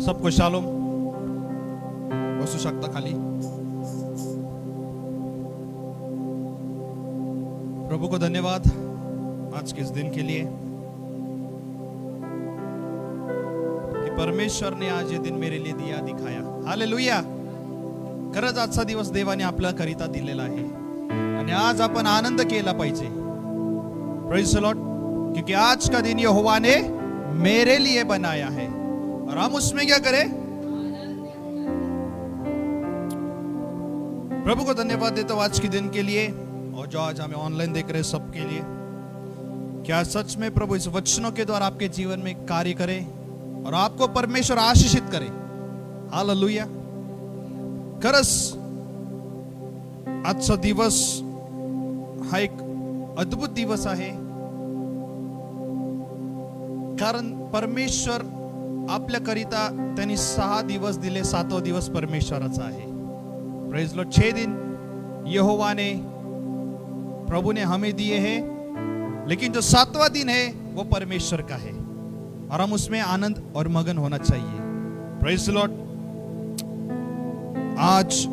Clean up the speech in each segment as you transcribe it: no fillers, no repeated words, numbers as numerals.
सबको शालोम. बसू शकता खाली. प्रभु को धन्यवाद आज के इस दिन के लिए कि परमेश्वर ने आज ये दिन मेरे लिए दिया दिखाया. हालेलुया. खरंच आजचा दिवस देवाने आपल्या करिता दिलेला आहे आणि आज आपण आनंद केला पाहिजे. Praise the Lord. क्योंकि आज का दिन यहोवा ने मेरे लिए बनाया है और हम उसमें क्या करें? प्रभु को धन्यवाद देता हूं आज के दिन के लिए और जो आज हमें ऑनलाइन देख रहे सबके लिए. क्या सच में प्रभु इस वचनों के द्वारा आपके जीवन में कार्य करे और आपको परमेश्वर आशीषित करे. हालेलुया. खरंच आजचा दिवस हा एक अद्भुत दिवस आहे, कारण परमेश्वर आपल्या करिता त्यांनी 6 दिवस दिले. 7वां दिवस परमेश्वराचा आहे. Praise Lord. 6 दिन यहोवा ने प्रभु ने हमें दिए हैं, लेकिन जो 7वां दिन है वो परमेश्वर का है और हम उसमें आनंद और मगन होना चाहिए. Praise Lord. आज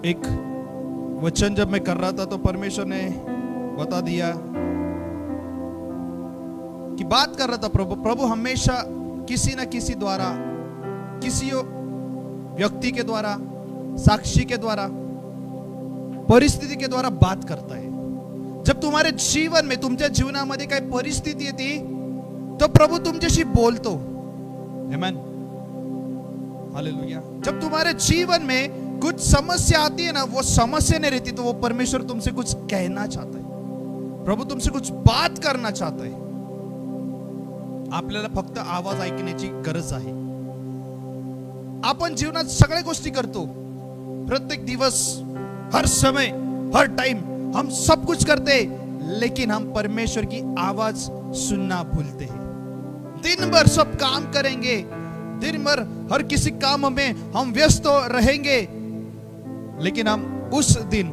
एक वचन जब मैं कर रहा था तो परमेश्वर ने बता दिया कि बात कर रहा था प्रभु हमेशा किसी न किसी द्वारा, किसी व्यक्ति के द्वारा, साक्षी के द्वारा, परिस्थिती के द्वारा बात करता है. जब तुम्हारे जीवन में, तुमच्या जीवनामध्ये काही परिस्थिती येते तो प्रभु तुमच्याशी बोलतो. आमेन. हालेलुया. जब तुम्हारे जीवन में कुछ समस्या आती है ना, वो समस्या नहीं रहती तो वो परमेश्वर तुमसे कुछ कहना चाहता है. प्रभु तुमसे कुछ बात करना चाहता है. आपल्याला फक्त आवाज ऐकण्याची गरज आहे. आपण जीवनात सगळ्या गोष्टी करतो, प्रत्येक दिवस, हर समय, हर टाइम हम सब कुछ करते हैं, लेकिन हम परमेश्वर की आवाज सुनना भूलते हैं. दिन भर सब काम करेंगे, दिन भर हर किसी काम में हम व्यस्त रहेंगे, लेकिन हम उस दिन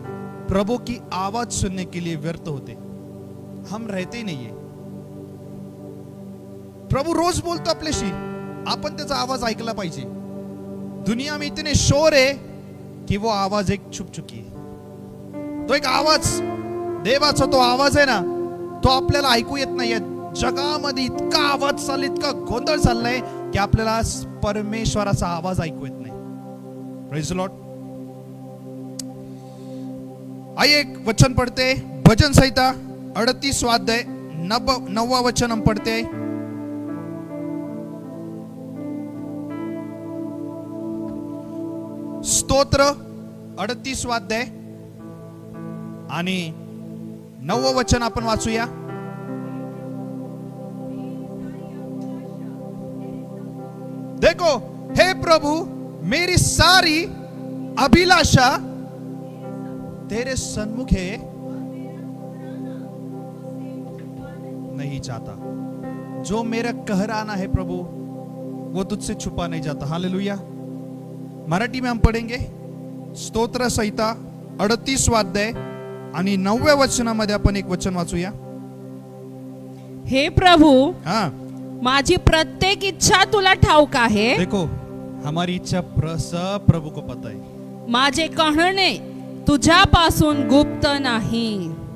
प्रभु की आवाज सुनने के लिए व्यर्थ होते, हम रहते ही नहीं है. प्रभु रोज बोलतो आपल्याशी, आपण त्याचा आवाज ऐकला पाहिजे. दुनिया में इतने शोर है कि वो आवाज एक छुप चुकी है. तो एक आवाज, देवाचा तो आवाज आहे ना, तो आपल्याला ऐकू येत नाहीये. जगामध्ये इतका आवाज चाललाय, इतका गोंधळ चाललाय की आपल्याला परमेश्वराचा आवाज ऐकू येत नाही. Praise the Lord. आइए एक वचन पढ़ते. भजन संहिता 38वां अध्याय 9वां वचन हम पढ़ते हैं. स्तोत्र 38वां अध्याय आणि 9वां वचन आपण वाचूया. देखो हे प्रभु, मेरी सारी अभिलाषा तेरे सन्मुख है, नहीं जाता. जो मेरा कहराना है प्रभु, वो तुझसे छुपा नहीं जाता. हालेलुया. मराठी में हम पढ़ेंगे. स्तोत्र संहिता 38वां अध्याय आणि 9व्या वचनामध्ये आपण एक वचन वाचूया. हे प्रभु, हाँ, माझी प्रत्येक इच्छा तुला ठाऊक आहे. देखो हमारी इच्छा सब प्रभु को पता है. माझे कहणे तुझ्यापासून गुप्त नाही.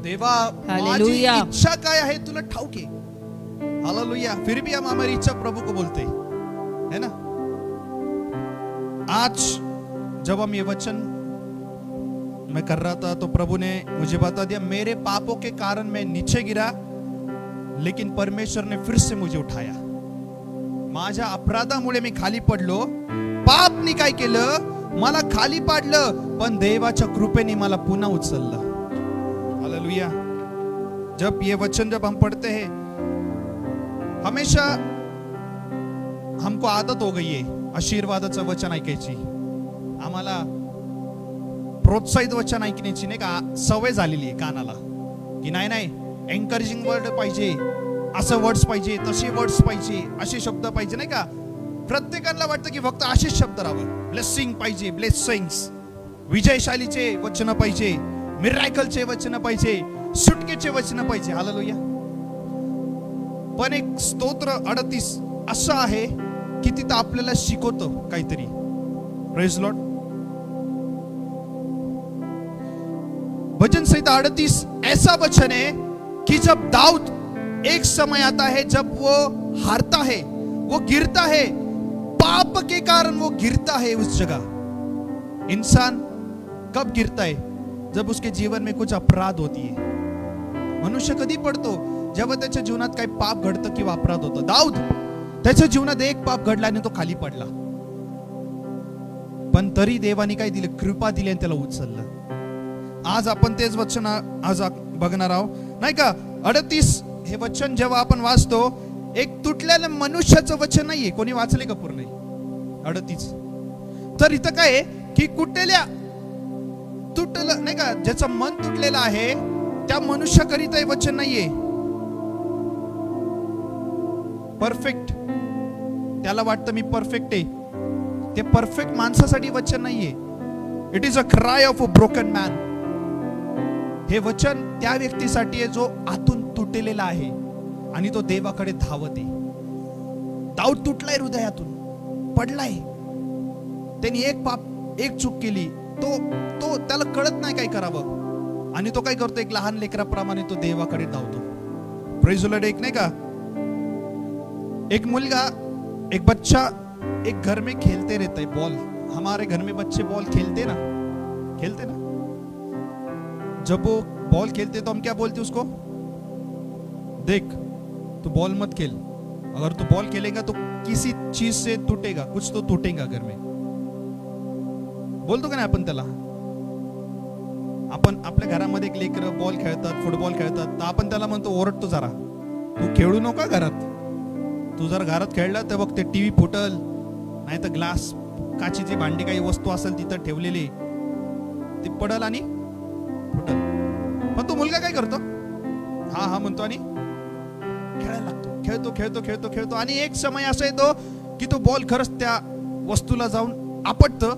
देवा, माझी हालेलुया. इच्छा काय आहे तुला ठाऊक आहे. हालेलुया. फिर भी हम हमारी इच्छा प्रभु को बोलते है ना. आज जब हम ये वचन मैं कर रहा था तो प्रभु ने मुझे बता दिया, मेरे पापों के कारण मैं नीचे गिरा, लेकिन परमेश्वर ने फिर से मुझे उठाया. माझ्या अपराधामुळे मी खाली पडलो, पापनी काय केलं, मला खाली पाडलं, पण देवाच्या कृपेने मला पुन्हा उचललं. हालेलुया. जब ये वचन जब हम पढ़ते हैं, हमेशा हमको आदत हो गई है आशीर्वादाचं वचन ऐकायची. आम्हाला प्रोत्साहित वचन ऐकण्याची नाही का सवय झालेली आहे कानाला, की नाही नाही एन्करेजिंग वर्ड पाहिजे, असं वर्ड्स पाहिजे, तसे वर्ड्स पाहिजे, असे शब्द पाहिजे, नाही का. प्रत्येकाला वाटतं की फक्त असेच शब्द राहावं. ब्लेसिंग पाहिजे, ब्लेसिंग्स, विजयशालीचे वचन पाहिजे, मिरॅकलचे वचन पाहिजे, सुटकेचे वचन पाहिजे. हालेलुया. पण एक स्तोत्र 38 असं आहे की तिथं आपल्याला शिकवतं काहीतरी. Praise Lord. भजन संहिता 38 ऐसा वचन है कि जब दाऊद एक समय आता है जब वो हारता है, वो गिरता है, पाप के कारण वो गिरता है. उस जगह इंसान कब गिरता है? जब उसके जीवन में कुछ अपराध होती है. मनुष्य कधी पडतो? जेव्हा त्याच्या जीवनात काही पाप घडतं किंवा अपराध होतं. दाऊद त्याच्या जीवनात एक पाप घडला आणि तो खाली पडला, पण तरी देवाने काय दिलं? कृपा दिली आणि त्याला उचललं. आज आपण तेच वचन आज बघणार आहोत, नाही का? 38 हे वचन जेव्हा आपण वाचतो, एक तुटलेल्या मनुष्याचं वचन नाहीये. कोणी वाचले का पूर्ण 38? तर इथं काय आहे की तुटलं नाही का, ज्याचं मन तुटलेलं आहे त्या मनुष्याकरिता हे वचन नाहीये. परफेक्ट, त्याला वाटतं मी परफेक्ट आहे, ते परफेक्ट माणसासाठी वचन नाहीये. It is a cry of a broken man. हे वचन त्या व्यक्तीसाठी आहे जो आतून तुटलेला आहे आणि तो देवाकडे धावत आहे. दाऊद तुटलाय, हृदयातून पडलाय. त्यांनी एक चूक केली. तो त्याला कळत नाही काय करावं आणि तो काय करतो? एक लहान लेकराप्रमाणे तो देवाकडे धावतो. Praise the Lord. एक नाही का, एक मुलगा, एक बच्चा एक घर में खेलते रहता है बॉल. हमारे घर में बच्चे बॉल खेलते ना. जब वो बॉल खेलते तो हम क्या बोलते उसको? देख तू बॉल मत खेल, अगर तू बॉल खेलेगा तो किसी चीज से टूटेगा, कुछ तो टूटेगा घर में. बोलतो का नाही आपण त्याला? आपण आपल्या घरामध्ये एक लेकरं बॉल खेळतात, फुटबॉल खेळतात, तर आपण त्याला म्हणतो ओरडतो, जरा तू खेळू नका घरात. तू जर घरात खेळला तर बघ ते टीव्ही फुटल, नाही तर ग्लास, काचेची भांडी, काही वस्तू असेल तिथं ठेवलेली ती पडल आणि फुटल. पण तो मुलगा काय करतो? हा म्हणतो आणि खेळायला लागतो. खेळतो आणि एक समय असा येतो की तो बॉल खरंच त्या वस्तूला जाऊन आपटतं,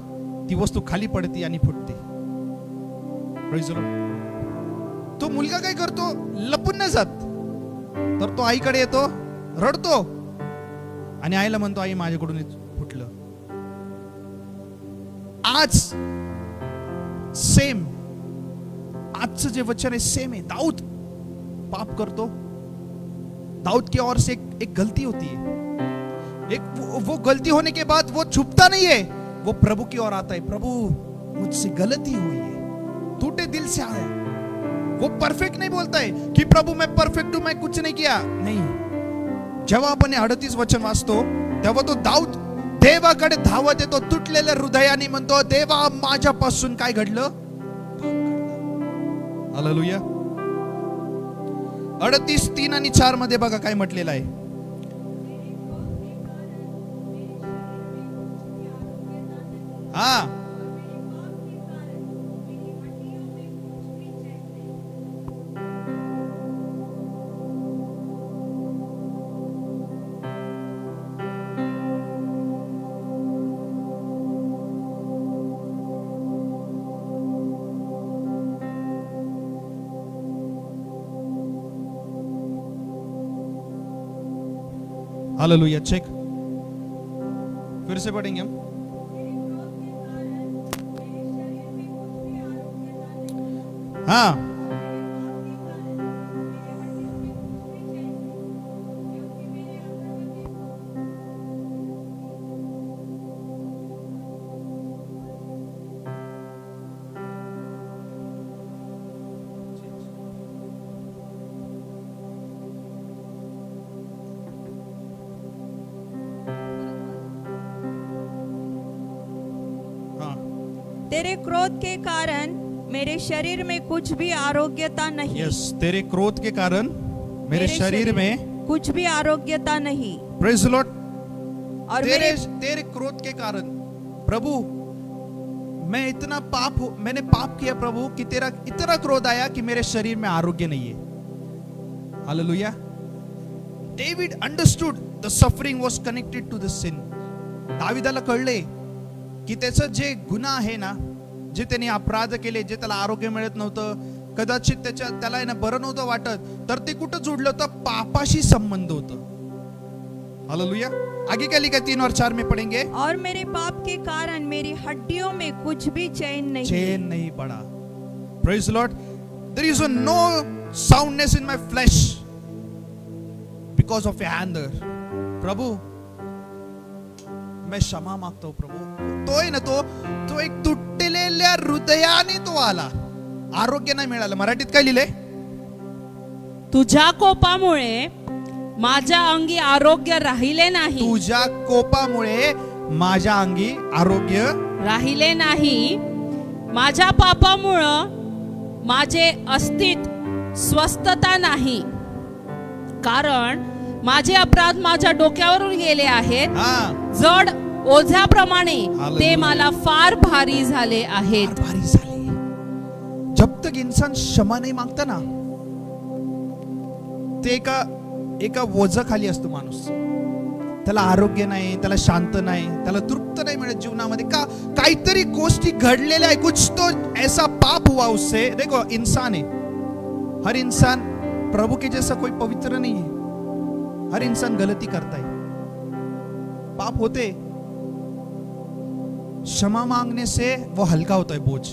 ती वस्तू खाली पडते आणि फुटते. Praise the Lord. तो मुलगा काय करतो? लपून नाही जात, तर तो आईकडे येतो, रडतो आणि आईला म्हणतो, आई माझ्याकडून फुटलं. आज सेम, आजचं जे वचन आहे सेम आहे. दाऊद पाप करतो. दाऊद की ओर से एक गलती होती है. वो गलती होने के बाद वो छुपता नहीं है, वो प्रभु की ओर आता है. प्रभु मुझसे गलती हुई है, टूटे दिल से आया. वो परफेक्ट नहीं बोलता है कि प्रभु मैं परफेक्ट हूं, मैं कुछ नहीं किया. नहीं. जेव्हा आपण 38 वचन वाचतो तेव्हा तो दाऊद देवाकडे धावत येतो तुटलेल्या हृदयाने, म्हणतो देवा माझ्यापासून काय घडलं? हालेलुया. 38 3 आणि 4 मध्ये बघा काय म्हटलेलं आहे. हा, हालेलुया. चेक, फिर से पढ़ेंगे हम. हाँ, तेरे क्रोध के कारण मेरे शरीर में कुछ भी आरोग्यता नहीं. यस, तेरे क्रोध के कारण मेरे शरीर में कुछ भी आरोग्यता नहीं. Praise the Lord. और तेरे क्रोध के कारण प्रभु मैं मैंने पाप किया प्रभु कि तेरा इतना क्रोध आया कि मेरे शरीर में आरोग्य नहीं है. Hallelujah. David understood the suffering was connected to the sin. दाविदाला कळले की त्याचं जे गुन्हा आहे ना, जे त्याने अपराध केले, जे त्याला आरोग्य मिळत नव्हतं, कदाचित त्याला आहे ना बरं नव्हतं वाटत, तर ते कुठं जुडलं होतं? पापाशी संबंध होतं. हालेलुया. आगे क्या लिखा है 3 और 4 में पढ़ेंगे. और मेरे पाप के कारण मेरी हड्डियों में कुछ भी चैन नहीं. चैन नहीं पड़ा. Praise the Lord. There is no soundness in my flesh because of your anger. प्रभु मैं क्षमा मागतो प्रभु. तो आहे ना तो एक तुटलेल्या हृदयाने तो आला. आरोग्य नाही मिळालं. मराठीत काय लिहिलंय? तुझ्या कोपामुळे माझ्या अंगी आरोग्य राहिले नाही. तुझ्या कोपामुळे माझ्या अंगी आरोग्य राहिले नाही. माझ्या पापामुळं माझे अस्तित्व स्वस्थता नाही, कारण माझे अपराध माझ्या डोक्यावरून गेले आहेत. हा जड ओझ्याप्रमाणे Hallelujah. ते मला फार भारी झाले आहेत. भारी झाली. जब तक इंसान क्षमा नाही मागता ना, ते एका ओझाखाली असतो माणूस. त्याला आरोग्य नाही, त्याला शांत नाही, त्याला तृप्त नाही मिळत जीवनामध्ये. का? काहीतरी गोष्टी घडलेल्या आहे. कुछ तो ऐसा पाप हुआ उससे. देखो इंसान है, हर इंसान प्रभु के जैसा कोई पवित्र नहीं है. हर इंसान गलती करता है, पाप होते. क्षमा मांगने से वो हल्का होता है बोझ.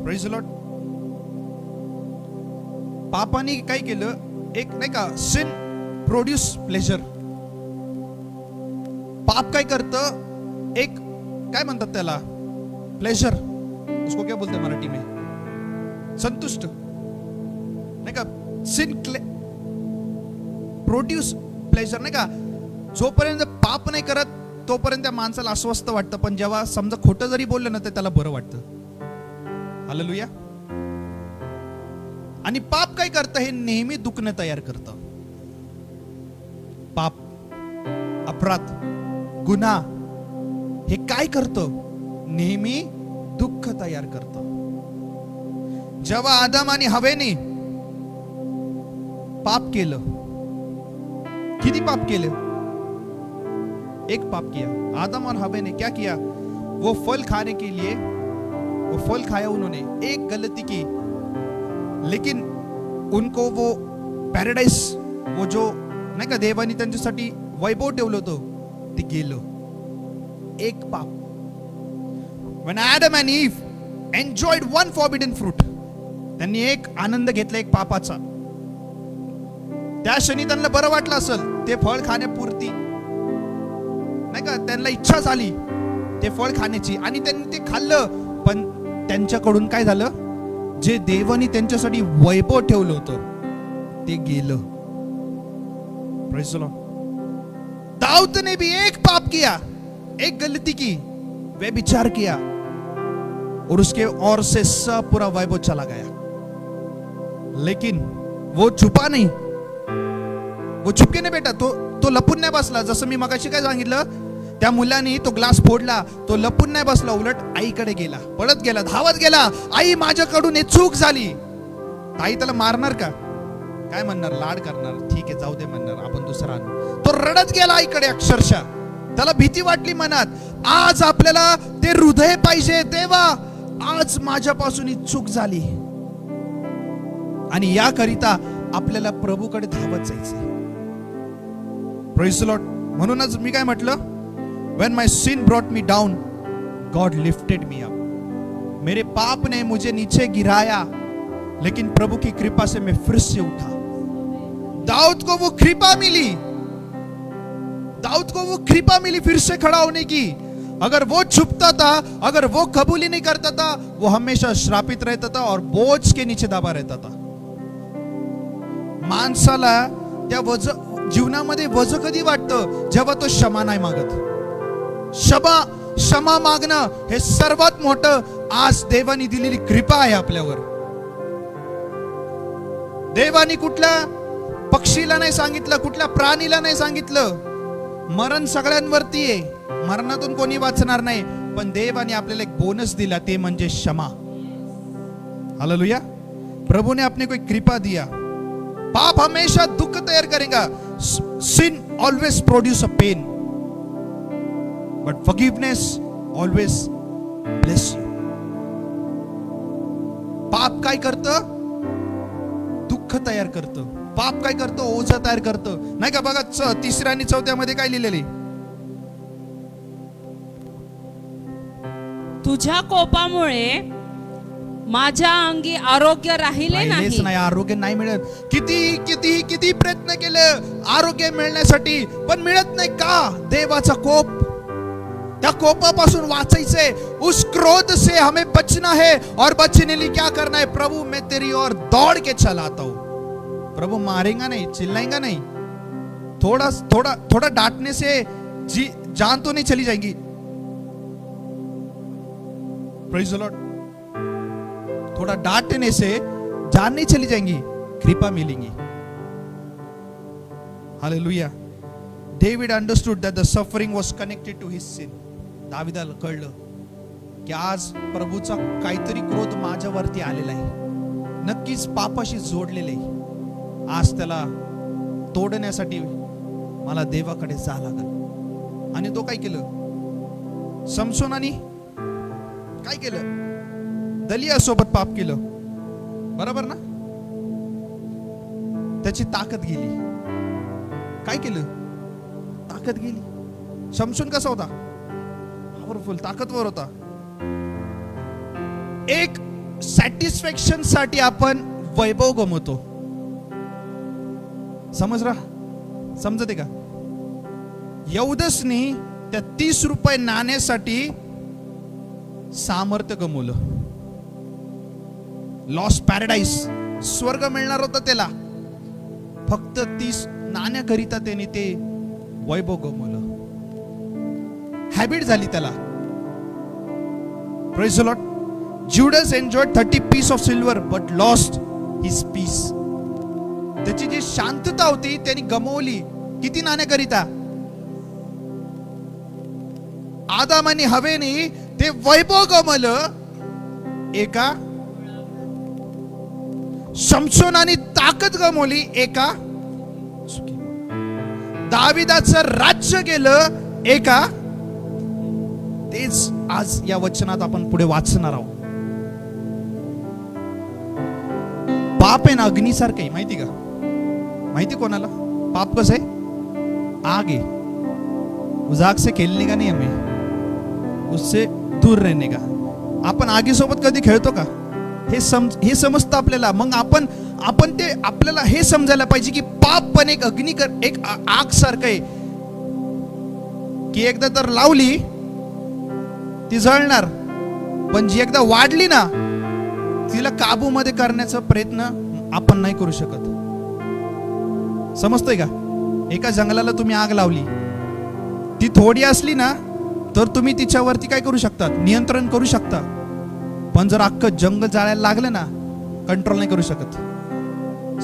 Praise the Lord. पापाने काय केलं? एक नाही का, सिन प्रोड्यूस प्लेजर. पाप काय करतं? एक काय म्हणतात त्याला? प्लेजर. उसको क्या बोलते हैं मराठी में? संतुष्ट नाही का. सिन प्रोड्यूस प्लेजर नाही का. जोपर्यंत पाप नाही करत तोपर्यंत त्या माणसाला अस्वस्थ वाटतं, पण जेव्हा समजा खोटं जरी बोललं ना तर त्याला बरं वाटतं. हालेलुया. आणि पाप काय करतं? हे नेहमी दुखणं तयार करतं. पाप, अपराध, गुन्हा हे काय करतं? नेहमी दुःख तयार करतं. जेव्हा आदम आणि हवेने पाप केलं, किती पाप केलं? एक पाप किया. आदम और हवा ने क्या किया? वो फल खाने के लिए वो फल खाया उन्होंने, एक गलती की, लेकिन उनको वो पॅराडाइज, वो जो नाही का देवानी त्यांच्यासाठी वैभव ठेवलं होतं, ते गेलं. एक पाप. When Adam and Eve enjoyed one forbidden fruit, त्यांनी एक आनंद घेतला एक पापाचा. त्या क्षणी त्यांना बरं वाटलं असेल ते फळ खाण्यापुरती, नाही का, त्यांना इच्छा झाली ते फळ खाण्याची आणि त्यांनी ते खाल्लं. पण त्यांच्याकडून काय झालं? जे देवानी त्यांच्यासाठी वैभव ठेवलं होतं ते गेलं. Praise the Lord. दाऊद ने भी एक पाप किया, एक गलती की, व्यभिचार किया, और उसके और से सब पूरा वैभव चला गया. लेकिन वो छुपा नहीं, वो छुपके नाही बेटा. तो लपून नाही बसला. जसं मी मगाशी काय सांगितलं, त्या मुलाने तो ग्लास फोडला, तो लपून नाही बसला, उलट आईकडे गेला, पळत गेला, धावत गेला. आई माझ्याकडून हे चूक झाली. आई त्याला मारणार का? काय म्हणणार? लाड करणार. ठीक आहे जाऊ दे म्हणणार, आपण दुसरा आणू. तो रडत गेला आईकडे अक्षरशः. त्याला भीती वाटली मनात. आज आपल्याला ते हृदय पाहिजे. देवा आज माझ्यापासून ही चूक झाली आणि याकरिता आपल्याला प्रभूकडे धावत जायचं. Praise the Lord. म्हणूनच मी काय म्हटलं, when my sin brought me down, God lifted me up. मेरे पाप ने मुझे नीचे गिराया, लेकिन प्रभु की कृपा से मैं फिर से उठा. दाऊद को वो कृपा मिली, दाऊद को वो कृपा मिली फिर से खड़ा होने की. अगर वो छुपता था, अगर वो कबूली नहीं करता था, वो हमेशा श्रापित रहता था और बोझ के नीचे दबा रहता था. माणसाला त्या जीवनामध्ये वज कधी वाटतं? जेव्हा तो क्षमा नाही मागत. क्षमा मागणं हे सर्वात मोठं आज देवानी दिलेली कृपा आहे आपल्यावर. देवानी कुठल्या पक्षीला नाही सांगितलं, कुठल्या प्राणीला नाही सांगितलं, मरण सगळ्यांवरती आहे, मरणातून कोणी वाचणार नाही. पण देवाने आपल्याला एक बोनस दिला, ते म्हणजे क्षमा. हालेलुया. प्रभु ने अपने को एक कृपा दिया. पाप हमेशा दुख तैयार करेगा. sin always produce a pain, but forgiveness always bless you. पाप काय करतं? दुःख तयार करतं. पाप काय करतं? ओझं तयार करतं. नाही का? बघा 3 आणि 4 मध्ये काय लिहिलेले? तुझ्या कोपामुळे माझ्या अंगी आरोग्य राहिले राहिलेच नाही. नाही, आरोग्य नाही मिळत. किती प्रयत्न केले आरोग्य मिळण्यासाठी, पण मिळत नाही. का? देवाचा कोप. त्या कोपापासून वाचायचंय. उस क्रोध से हमें बचना है, और बचने लिए क्या करना है? प्रभु मैं तेरी ओर दौड़ के चलाता हूं. प्रभु मारेगा नहीं, चिल्लाएगा नहीं. थोड़ा डांटने से जान तो नहीं चली जाएगी. Praise the Lord. थोड़ा डांटने से जान नहीं चली जाएंगी, कृपा मिलेंगी. Hallelujah. David understood that the suffering वाज कनेक्टेड टू हिज सिन. दाविदाला कळलं की आज प्रभूचा काहीतरी क्रोध माझ्यावरती आलेला आहे, नक्कीच पापाशी जोडलेले आहे. आज त्याला तोडण्यासाठी मला देवाकडे जा लागल. आणि तो काय केलं? समसोनानी काय केलं? दलिया सोबत पाप केलं, बरोबर ना? त्याची ताकद गेली. काय केलं? ताकद गेली. शमशोन कसा होता? पॉवरफुल, ताकदवर होता. एक सॅटिस्फॅक्शन साठी आपण वैभव गमवतो. समजते का? यौदसनी त्या 30 रुपये नाण्यासाठी सामर्थ्य गमवलं. लॉस्ट पॅराडाईस, स्वर्ग मिळणार होता त्याला, फक्त 30 नाण्याकरिता त्याने ते वैभव गमवलं. हॅबिट झाली त्याला. Praise the lord. Judas enjoyed 30 piece of silver but lost his peace. त्याची जी शांतता होती त्यांनी गमवली. किती नाण्याकरिता? आदाम आणि हवेने ते वैभव गमवलं एका. शमशोनाने ताकद गमवली एका. दाविदाचं राज्य गेलं एका. तेच आज या वचनात आपण पुढे वाचणार आहोत. पाप आहे ना अग्नीसारखं आहे, माहिती का? माहिती कोणाला? पाप कसं आहे? आग है. उस आग से खेलने का नहीं, हमें उससे दूर रहने का. आपण आगीसोबत कधी खेळतो का? हे समजतं आपल्याला. मग आपण ते आपल्याला हे समजायला पाहिजे की पाप पण एक एक आग सारखं आहे की एकदा तर लावली ती जळणार, पण जी एकदा वाढली ना तिला काबूमध्ये करण्याचा प्रयत्न आपण नाही करू शकत. समजतंय का? एका जंगलाला तुम्ही आग लावली, ती थोडी असली ना तर तुम्ही तिच्यावरती काय करू शकता? नियंत्रण करू शकता. पण जर अख्खं जंगल जाळायला लागलं ना, कंट्रोल नहीं करू शकत.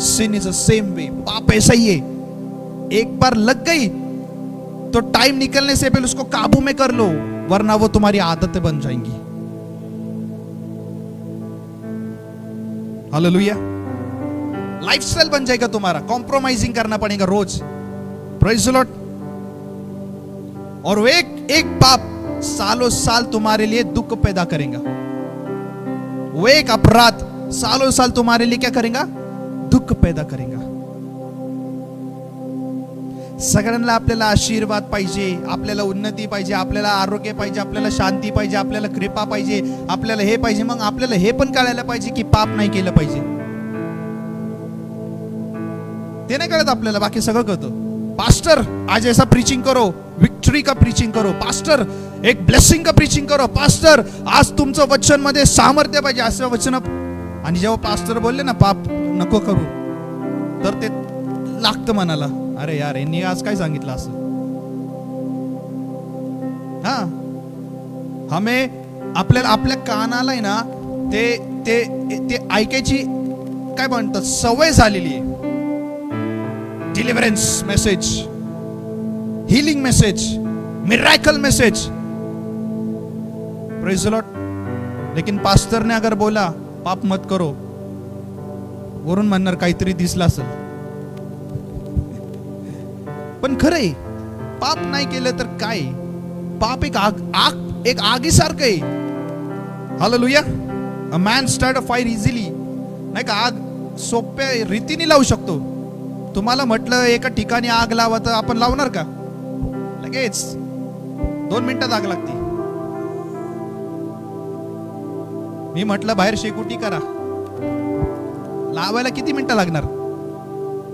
Sin is the same way. पाप ऐसा ही है, एक बार लग गई तो टाइम निकलने से पहले उसको काबू में कर लो, वरना वो तुम्हारी आदतें बन जाएंगी. हालेलुया. लाइफस्टाइल बन जाएगा तुम्हारा. कॉम्प्रोमाइजिंग करना पड़ेगा रोज. Praise the Lord. और एक पाप सालों साल तुम्हारे लिए दुख पैदा करेगा. वो एक अपराध सालों साल तुम्हारे लिए क्या करेगा? दुख पैदा करेगा. सगळ्यांना आपल्याला आशीर्वाद पाहिजे, आपल्याला उन्नती पाहिजे, आपल्याला आरोग्य पाहिजे, आपल्याला शांती पाहिजे, आपल्याला कृपा पाहिजे, आपल्याला हे पाहिजे. मग आपल्याला हे पण कळायला पाहिजे की पाप नाही केलं पाहिजे. ते नाही कळत आपल्याला, बाकी सगळं कळतं. पास्टर आज ऐसा प्रीचिंग करो, विक्ट्री का प्रीचिंग करो. पास्टर एक ब्लेसिंग का प्रीचिंग करो. पास्टर आज तुमचं वचन मध्ये सामर्थ्य पाहिजे, असं वचन. आणि जेव्हा पास्टर बोलले ना पाप नको करू, तर ते लागतं मनाला. अरे यार, यांनी आज काय सांगितलं असं. हा, हमें आपल्या कानाला आहे ना ते ते ते ऐकायची काय म्हणतात सवय झालेली आहे. Deliverance message, healing message, miracle message. Praise the lord. लेकिन पास्टर ने अगर बोला पाप मत करो, वरून म्हणणार काहीतरी दिसला असेल. पण खरंय, पाप नाही केलं तर काय? पाप एक आगीसारखं आहे. Hallelujah. A man start a fire easily, नाही का, आग सोप्या रीतीने लावू शकतो. तुम्हाला म्हटलं एका ठिकाणी आग लावा तर आपण लावणार का? लगेच 2 मिनिटात आग लागते. मी म्हटलं बाहेर शेकोटी करा, लावायला किती मिनिटं लागणार?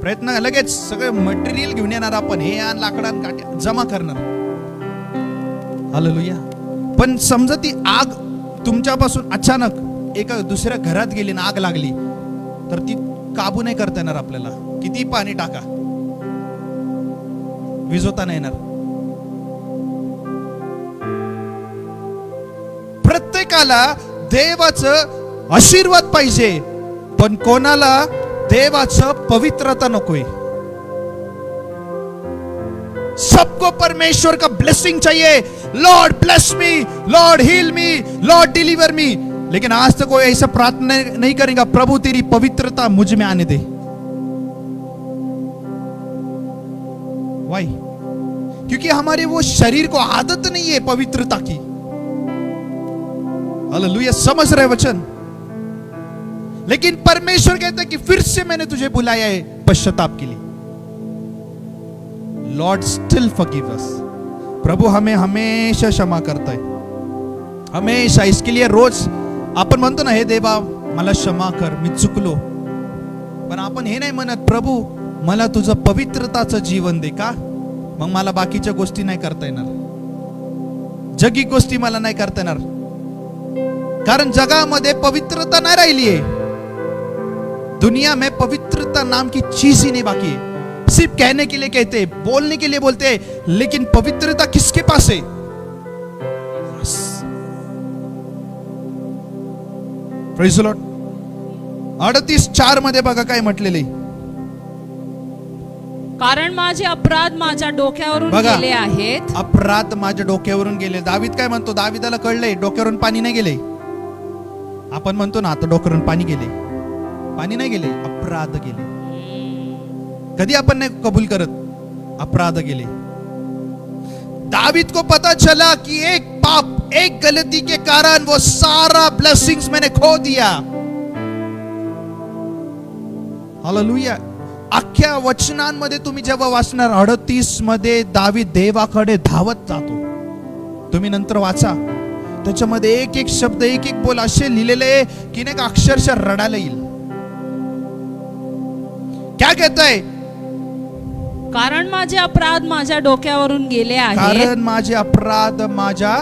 प्रयत्न लगेच सगळं मटेरियल घेऊन येणार आपण, हे आण लाकडान काट्या जमा करणार. हालेलुया. पण समजा ती आग तुमच्यापासून अचानक एका दुसऱ्या घरात गेली ना आग लागली, तर ती काबू नाही करता येणार आपल्याला. किती पाणी टाका, विझवता नाही येणार. प्रत्येकाला देवाचं आशीर्वाद पाहिजे, पण कोणाला देवाचं पवित्रता नकोय. सबको परमेश्वर का ब्लेसिंग चाहिए. Lord bless me, lord heal me, lord deliver me. लेकिन आज तक कोई ऐसा प्रार्थना नहीं करेगा, प्रभु तेरी पवित्रता मुझ में आने दे. वाई? क्योंकि हमारे वो शरीर को आदत नहीं है पवित्रता की. हालेलुया. समझ रहे वचन? लेकिन परमेश्वर कहता है कि फिर से मैंने तुझे बुलाया है पश्चाताप के लिए. Lord still forgive us. प्रभु हमें हमेशा क्षमा करता है, हमेशा. इसके लिए रोज आपण म्हणतो ना, हे देवा मला क्षमा कर, मी चुकलो. पण आपण हे नाही म्हणत, प्रभु मला तुझं पवित्रताचं जीवन दे. का? मग मला बाकीच्या गोष्टी नाही करता येणार, जगी गोष्टी मला नाही करता येणार. कारण जगामध्ये पवित्रता नाही राहिली आहे. दुनिया में पवित्रता नाम की चीज ही नहीं बाकी है. सिर्फ कहने के लिए कहते, बोलने के लिए बोलते, लेकिन पवित्रता किसके पास है? Praise the Lord. 38:4 मध्ये बघा काय म्हटलेले. कारण माझे अपराध माझ्या डोक्यावरून बघा, गेले आहेत. अपराध माझ्या डोक्यावरून गेले. दावीद काय म्हणतो? दावीदाला कळलंय डोक्यावरून पाणी नाही गेले. आपण म्हणतो ना आता डोक्यावरून पाणी गेले. पाणी नाही गेले, अपराध गेले. कधी आपण नाही कबूल करत, अपराध गेले. दावीद को पता चला कि एक पाप, एक गलती के कारण वो सारा ब्लेसिंग्स मैंने खो दिया. हालेलुया. अख्ख्या वचनांमध्ये तुम्ही जेव्हा वाचणार 38 मध्ये दावीद देवाकडे धावत जातो. तुम्ही नंतर वाचा, त्याच्यामध्ये एक एक शब्द, एक एक बोल असे लिहिलेले की नाही का अक्षरशः रडायला येईल. क्या कहता है? कारण माझे अपराध माझ्या डोक्यावरून गेले आहेत. कारण माझे अपराध माझ्या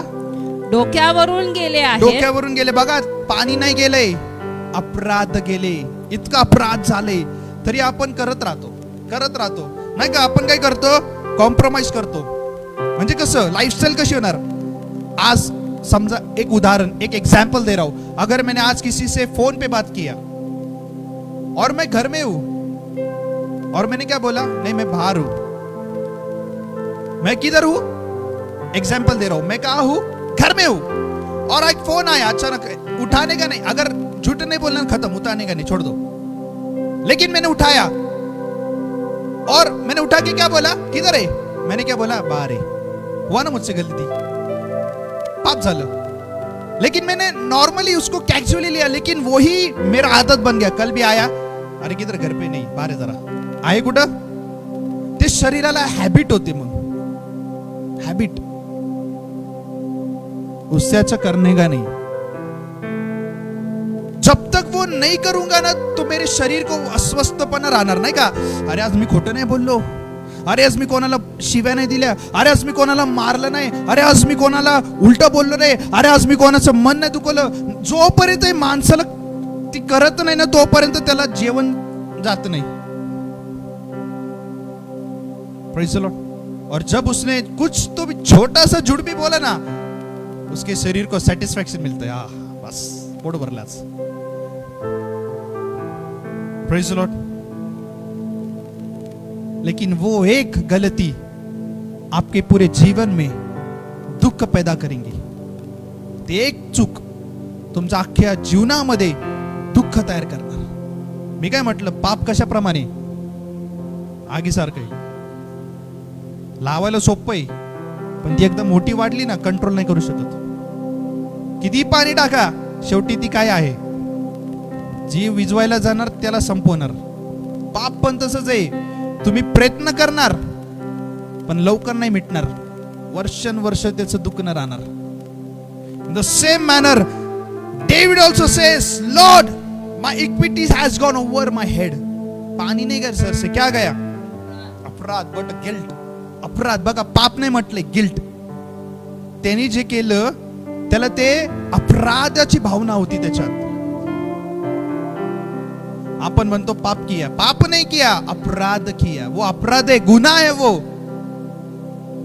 डोक्यावरून गेले आहेत. डोक्यावरून गेले. बघा, पाणी नाही गेले, अपराध गेले. इतका अपराध झाले तरी आपण करत राहतो नाही का. आपण काय करतो? कॉम्प्रोमाइज करतो. म्हणजे कसं? लाइफस्टाइल कशी होणार? आज समजा एक उदाहरण, एक एग्जाम्पल दे रहा हूं. अगर मैंने आज किसी से फोन पे बात किया और मैं घर में हूं और मैंने क्या बोला? नहीं, मैं बाहर हूं. मैं किधर हूं? एग्जाम्पल दे रहा हूं. मैं कहा हूं? घर में हूं. और एक फोन आया अचानक, उठाने का नहीं. अगर झूठ नहीं बोलना, खत्म, उठाने का नहीं, छोड़ दो. लेकिन मैंने उठाया और मैंने उठा के क्या बोला? किधर है? मैंने क्या बोला? बाहर है. हुआ ना मुझसे गलती, पाप झालं. लेकिन मैंने नॉर्मली उसको कैजुअली लिया, लेकिन वही मेरा आदत बन गया. कल भी आया, अरे किधर? घर पे नहीं, बाहर है जरा. आहे कुठं? ते शरीराला हॅबिट होते. मग हॅबिट उससे करने का नहीं. जब तक वो नहीं करूंगा ना, तो मेरे शरीर को अस्वस्थपणा राहणार नाही का. अरे आज मी खोटं नाही बोललो, अरे आज मी कोणाला शिव्या नाही दिल्या, अरे आज मी कोणाला मारलं नाही, अरे आज मी कोणाला उलट बोललो नाही, अरे आज मी कोणाचं मन नाही दुखवलं. जोपर्यंत माणसाला ती करत नाही ना, तोपर्यंत त्याला जेवण जात नाही. Praise the Lord. और जब उसने कुछ तो भी छोटा सा झूठ भी बोला ना, उसके शरीर को सेटिस्फैक्शन मिलता है. बस पोट भरलाच. Praise the lord. लेकिन वो एक गलती आपके पूरे जीवन में दुःख पैदा करेंगी. ते एक चूक तुमच्या अख्ख्या जीवनामध्ये दुःख तयार करणार. मी काय म्हटलं? पाप कशाप्रमाणे? आगीसारखं आहे. लावायला सोपं आहे, पण ती एकदम मोठी वाढली ना, कंट्रोल नाही करू शकत. किती पाणी टाका, शेवटी ती काय आहे? जी विजवायला जाणार त्याला संपवणार. पाप पण तसंच आहे, तुम्ही प्रयत्न करणार पण लवकर नाही मिटणार, वर्षानुवर्ष त्याचं दुखणं राहणार. In the same manner, David also says, Lord, my iniquity has gone over my head. पाणी नाही घर सर से क्या गया? अपराध, बट गिल्ट. अपराध बघा, पाप नाही म्हटले, गिल्ट. त्यांनी जे केलं त्याला ते अपराधाची भावना होती त्याच्यात. आपण म्हणतो पाप किया, पाप नहीं किया, अपराध किया. वो अपराध है, गुन्हा है वो.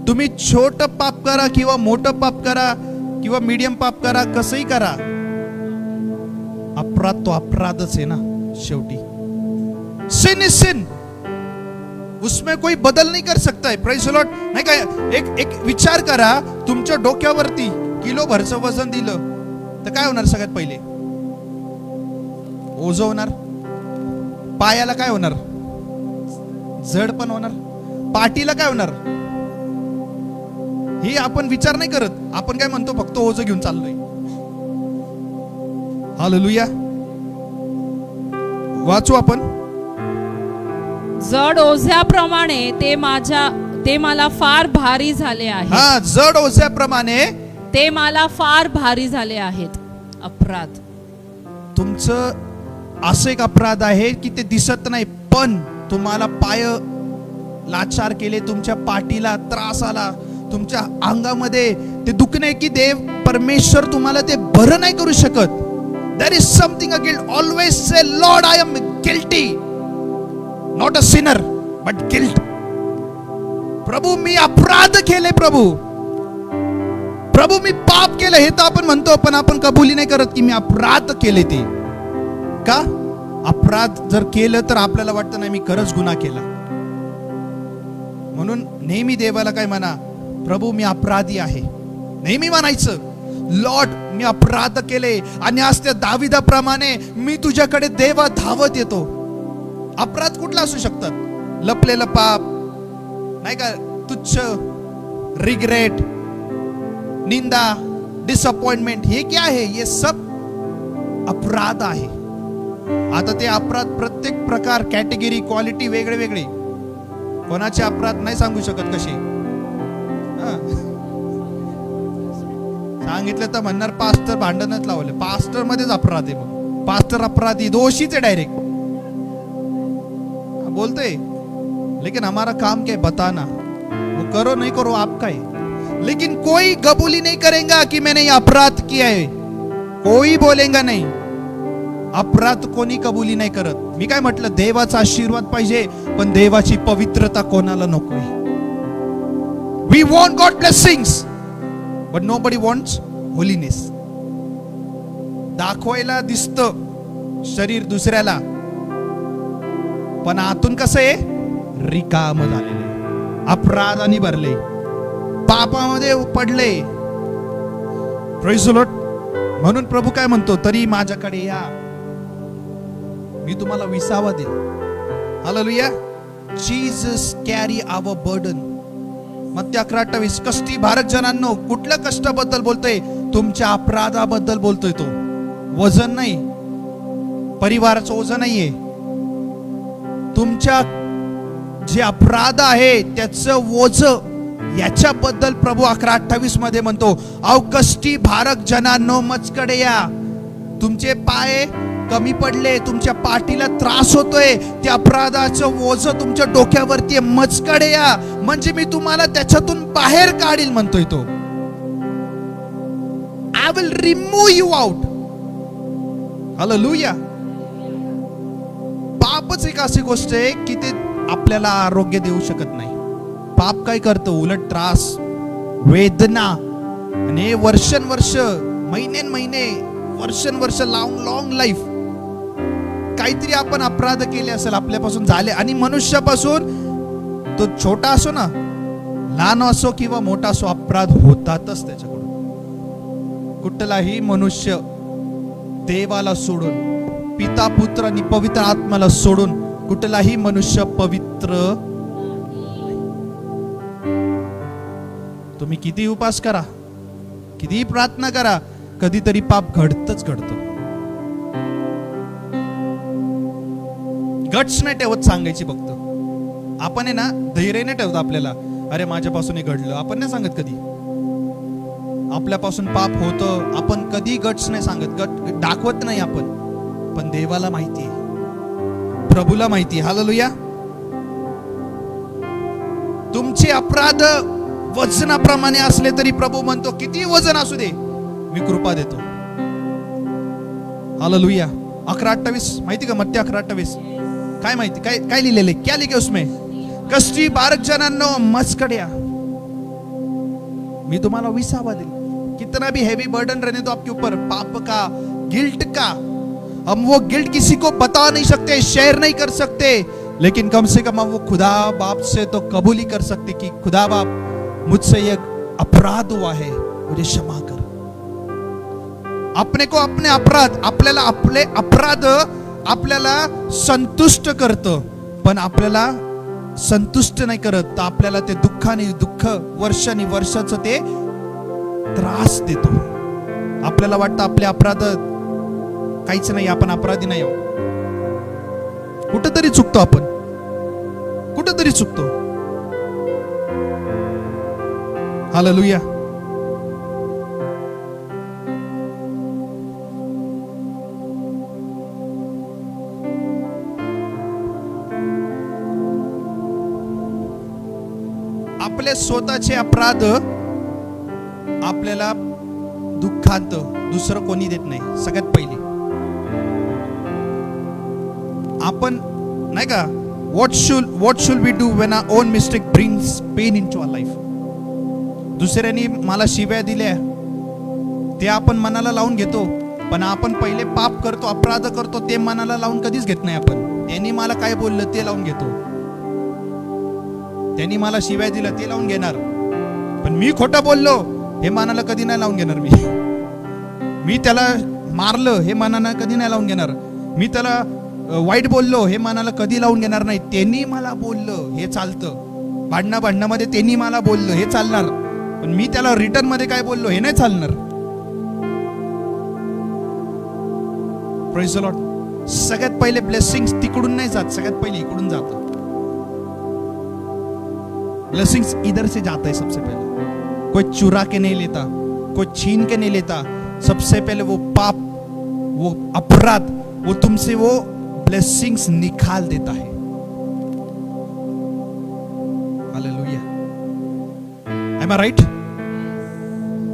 तुम्ही छोट पाप करा किंवा मोठं पाप करा किंवा मीडियम पाप करा, कसंही करा, अपराध तो अपराधच आहे ना शेवटी. सिन इज सिन, उसमें कोई बदल नहीं कर सकता है. Praise the Lord. नाही काय, एक विचार करा, तुमच्या डोक्यावरती किलो भरचं वजन दिलं तर काय होणार? सगळ्यात पहिले ओझं होणार. पायाला काय होणार? जड पण होणार. पाठीला काय होणार? हे आपण विचार नाही करत. आपण काय म्हणतो? फक्त ओझं घेऊन चाललोय. हालेलुया. वाचू आपण. जड ओझ्याप्रमाणे ते मला फार भारी झाले आहे. हा, जड ओझ्याप्रमाणे ते मला फार भारी झाले आहेत. अपराध तुमचं असं एक अपराध आहे की ते दिसत नाही, पण तुम्हाला पाय लाचार केले, तुमच्या पाठीला त्रास आला, तुमच्या अंगामध्ये ते दुखणे की देव परमेश्वर तुम्हाला ते बरं नाही करू शकत. There is something a guilt. Always say Lord I am guilty, not a sinner but guilt. प्रभू मी अपराध केले, प्रभू मी पाप केलं. हे तर आपण म्हणतो, पण आपण कबुली नाही करत की मी अपराध केले. ते का? अपराध जर केलं तर आपल्याला वाटतं नाही मी खरंच गुन्हा केला. म्हणून नेहमी देवाला काय म्हणा? प्रभू मी अपराधी आहे. नेहमी म्हणायचं, लॉर्ड मी अपराध केले. आणि आज त्या दाविदाप्रमाणे मी तुझ्याकडे देवा धावत येतो. अपराध कुठला असू शकतात? लपलेलं पाप नाही का, तुच्छ, रिग्रेट, निंदा, डिसअपॉइंटमेंट, हे क्या है? ये सब अपराध आहे. आता ते अपराध प्रत्येक प्रकार, कॅटेगरी, क्वालिटी वेगळे वेगळे. कोणाचे अपराध नाही सांगू शकत कसे. सांगितलं तर म्हणणार पास्टर भांडणच लावले. पास्टर मध्येच अपराध आहे. मग पास्टर अपराधी, दोषीच आहे डायरेक्ट. बोलते लेकिन हमारा काम क्या है? बताना. वो करो नहीं करो आपका है, लेकिन कोई कबूली नहीं करेगा कि मैंने ये अपराध किया है. कोई बोलेगा नहीं. अपराध कोणी कबुली नाही करत. मी काय म्हटलं? देवाचा आशीर्वाद पाहिजे, पण देवाची पवित्रता कोणाला नकोय. We want God blessings but nobody wants holiness. दाखवायला दिसतं शरीर दुसऱ्याला, पण आतून कसं आहे? रिकाम झालेले, अपराधाने भरले, पापामध्ये पडले. Praise the Lord. म्हणून प्रभू काय म्हणतो? तरी माझ्याकडे या, मी तुम्हाला विसावा देईल. हालेलुया. जीसस कॅरी आवर बर्डन. मत्ती 11:28. कष्टी भारक जनांनो, कुठल्या कष्टाबद्दल बोलतोय? तुमच्या अपराधाबद्दल बोलतोय. तो वजन नाही, परिवाराचं ओझं नाहीये, तुमच्या जे अपराध आहे त्याचं ओझं, याच्याबद्दल प्रभू 11:28 मध्ये म्हणतो, अहो कष्टी भारक जनांनो मजकडे या. तुमचे पाय कमी पडले, तुमच्या पाठीला त्रास होतोय, त्या अपराधाचं ओझं तुमच्या डोक्यावरती, मजकडे या, म्हणजे मी तुम्हाला त्याच्यातून बाहेर काढील म्हणतोय तो. I will remove you out. Hallelujah. पापच एक अशी गोष्ट आहे की ते आपल्याला आरोग्य देऊ शकत नाही. पाप काय करतं? उलट त्रास, वेदना, आणि वर्षानुवर्ष, महिने, वर्षानुवर्ष, लॉंग लाईफ. काहीतरी आपण अपराध केले असेल, आपल्यापासून झाले, आणि मनुष्यापासून तो छोटा असो ना, लहान असो किंवा मोठा असो, अपराध होतातच त्याच्याकडून. कुठलाही मनुष्य देवाला सोडून, पिता, पुत्र आणि पवित्र आत्म्याला सोडून कुठलाही मनुष्य पवित्र. तुम्ही किती उपास करा, किती प्रार्थना करा, कधीतरी पाप घडतच घडतं. गट्स नाही ठेवत सांगायची फक्त. आपण आहे ना धैर्य नाही ठेवत आपल्याला, अरे माझ्यापासून हे घडलं, आपण नाही सांगत कधी. आपल्यापासून पाप होतं, आपण कधी गट्स नाही सांगत, गट दाखवत नाही आपण. पण देवाला माहिती आहे, प्रभूला माहिती आहे. हालेलुया. तुमचे अपराध वजनाप्रमाणे असले तरी प्रभू म्हणतो किती वजन असू दे मी कृपा देतो. हालेलुया. 11:28 माहिती का? मत्ती 11:28 काय माहिती, काय काय लिहिलेलं आहे? क्या लिखे उसमें? कष्टी बारक जनांनो मस्कड्या, मी तुम्हाला विसावा देईल. कितना भी हैवी बर्डन रहने दो आपके ऊपर, पाप का, गिल्ट का. हम वो गिल्ट किसी को बता नहीं सकते, शेयर नहीं कर सकते, लेकिन कम से कम हम वो खुदा बाप से तो कबूल ही कर सकते कि खुदा बाप मुझसे ये अपराध हुआ है, मुझे क्षमा कर. अपने को अपने अपराध, आपल्याला आपले अपराध आपल्याला संतुष्ट करतं, पण आपल्याला संतुष्ट नाही करत, तर आपल्याला ते दुःखाने दुःख वर्षानी वर्षाचं ते त्रास देतो. आपल्याला वाटतं आपले अपराध काहीच नाही, आपण अपराधी नाही आहोत. कुठेतरी चुकतो आपण, कुठेतरी चुकतो. हालेलुया. आपले स्वतःचे अपराध आपल्याला दुःखात दुसरं कोणी देत नाही. सगळ्यात पहिली आपण नाही का, what should we do when our own mistake brings pain into our life? दुसऱ्यांनी मला शिव्या दिल्या ते आपण मनाला लावून घेतो, पण आपण पहिले पाप करतो, अपराध करतो, ते मनाला लावून कधीच घेत नाही आपण. त्यांनी मला काय बोललं ते लावून घेतो, त्यांनी मला शिव्या दिलं ते लावून घेणार, पण मी खोटं बोललो हे मनाला कधी नाही लावून घेणार. मी त्याला मारलं हे मनाला कधी नाही लावून घेणार. मी त्याला वाईट बोललो हे मनाला कधी लावून घेणार नाही. त्यांनी मला बोललं हे चालतं, भांडणामध्ये त्यांनी मला बोललं हे चालणार, पण मी त्याला रिटर्न मध्ये काय बोललो हे नाही चालणार. Praise the Lord. सगळ्यात पहिले ब्लेसिंग्स तिकडून नाही जात, सगळ्यात पहिले इकडून जातात. ब्लेसिंग्स इधर से जाता है सबसे पहले. कोई चुरा के नहीं लेता, कोई छीन के नहीं लेता. सबसे पहले वो पाप, वो अपराध, वो तुमसे वो ब्लेसिंग्स निकाल देता है. हालेलुया. एम आई राइट?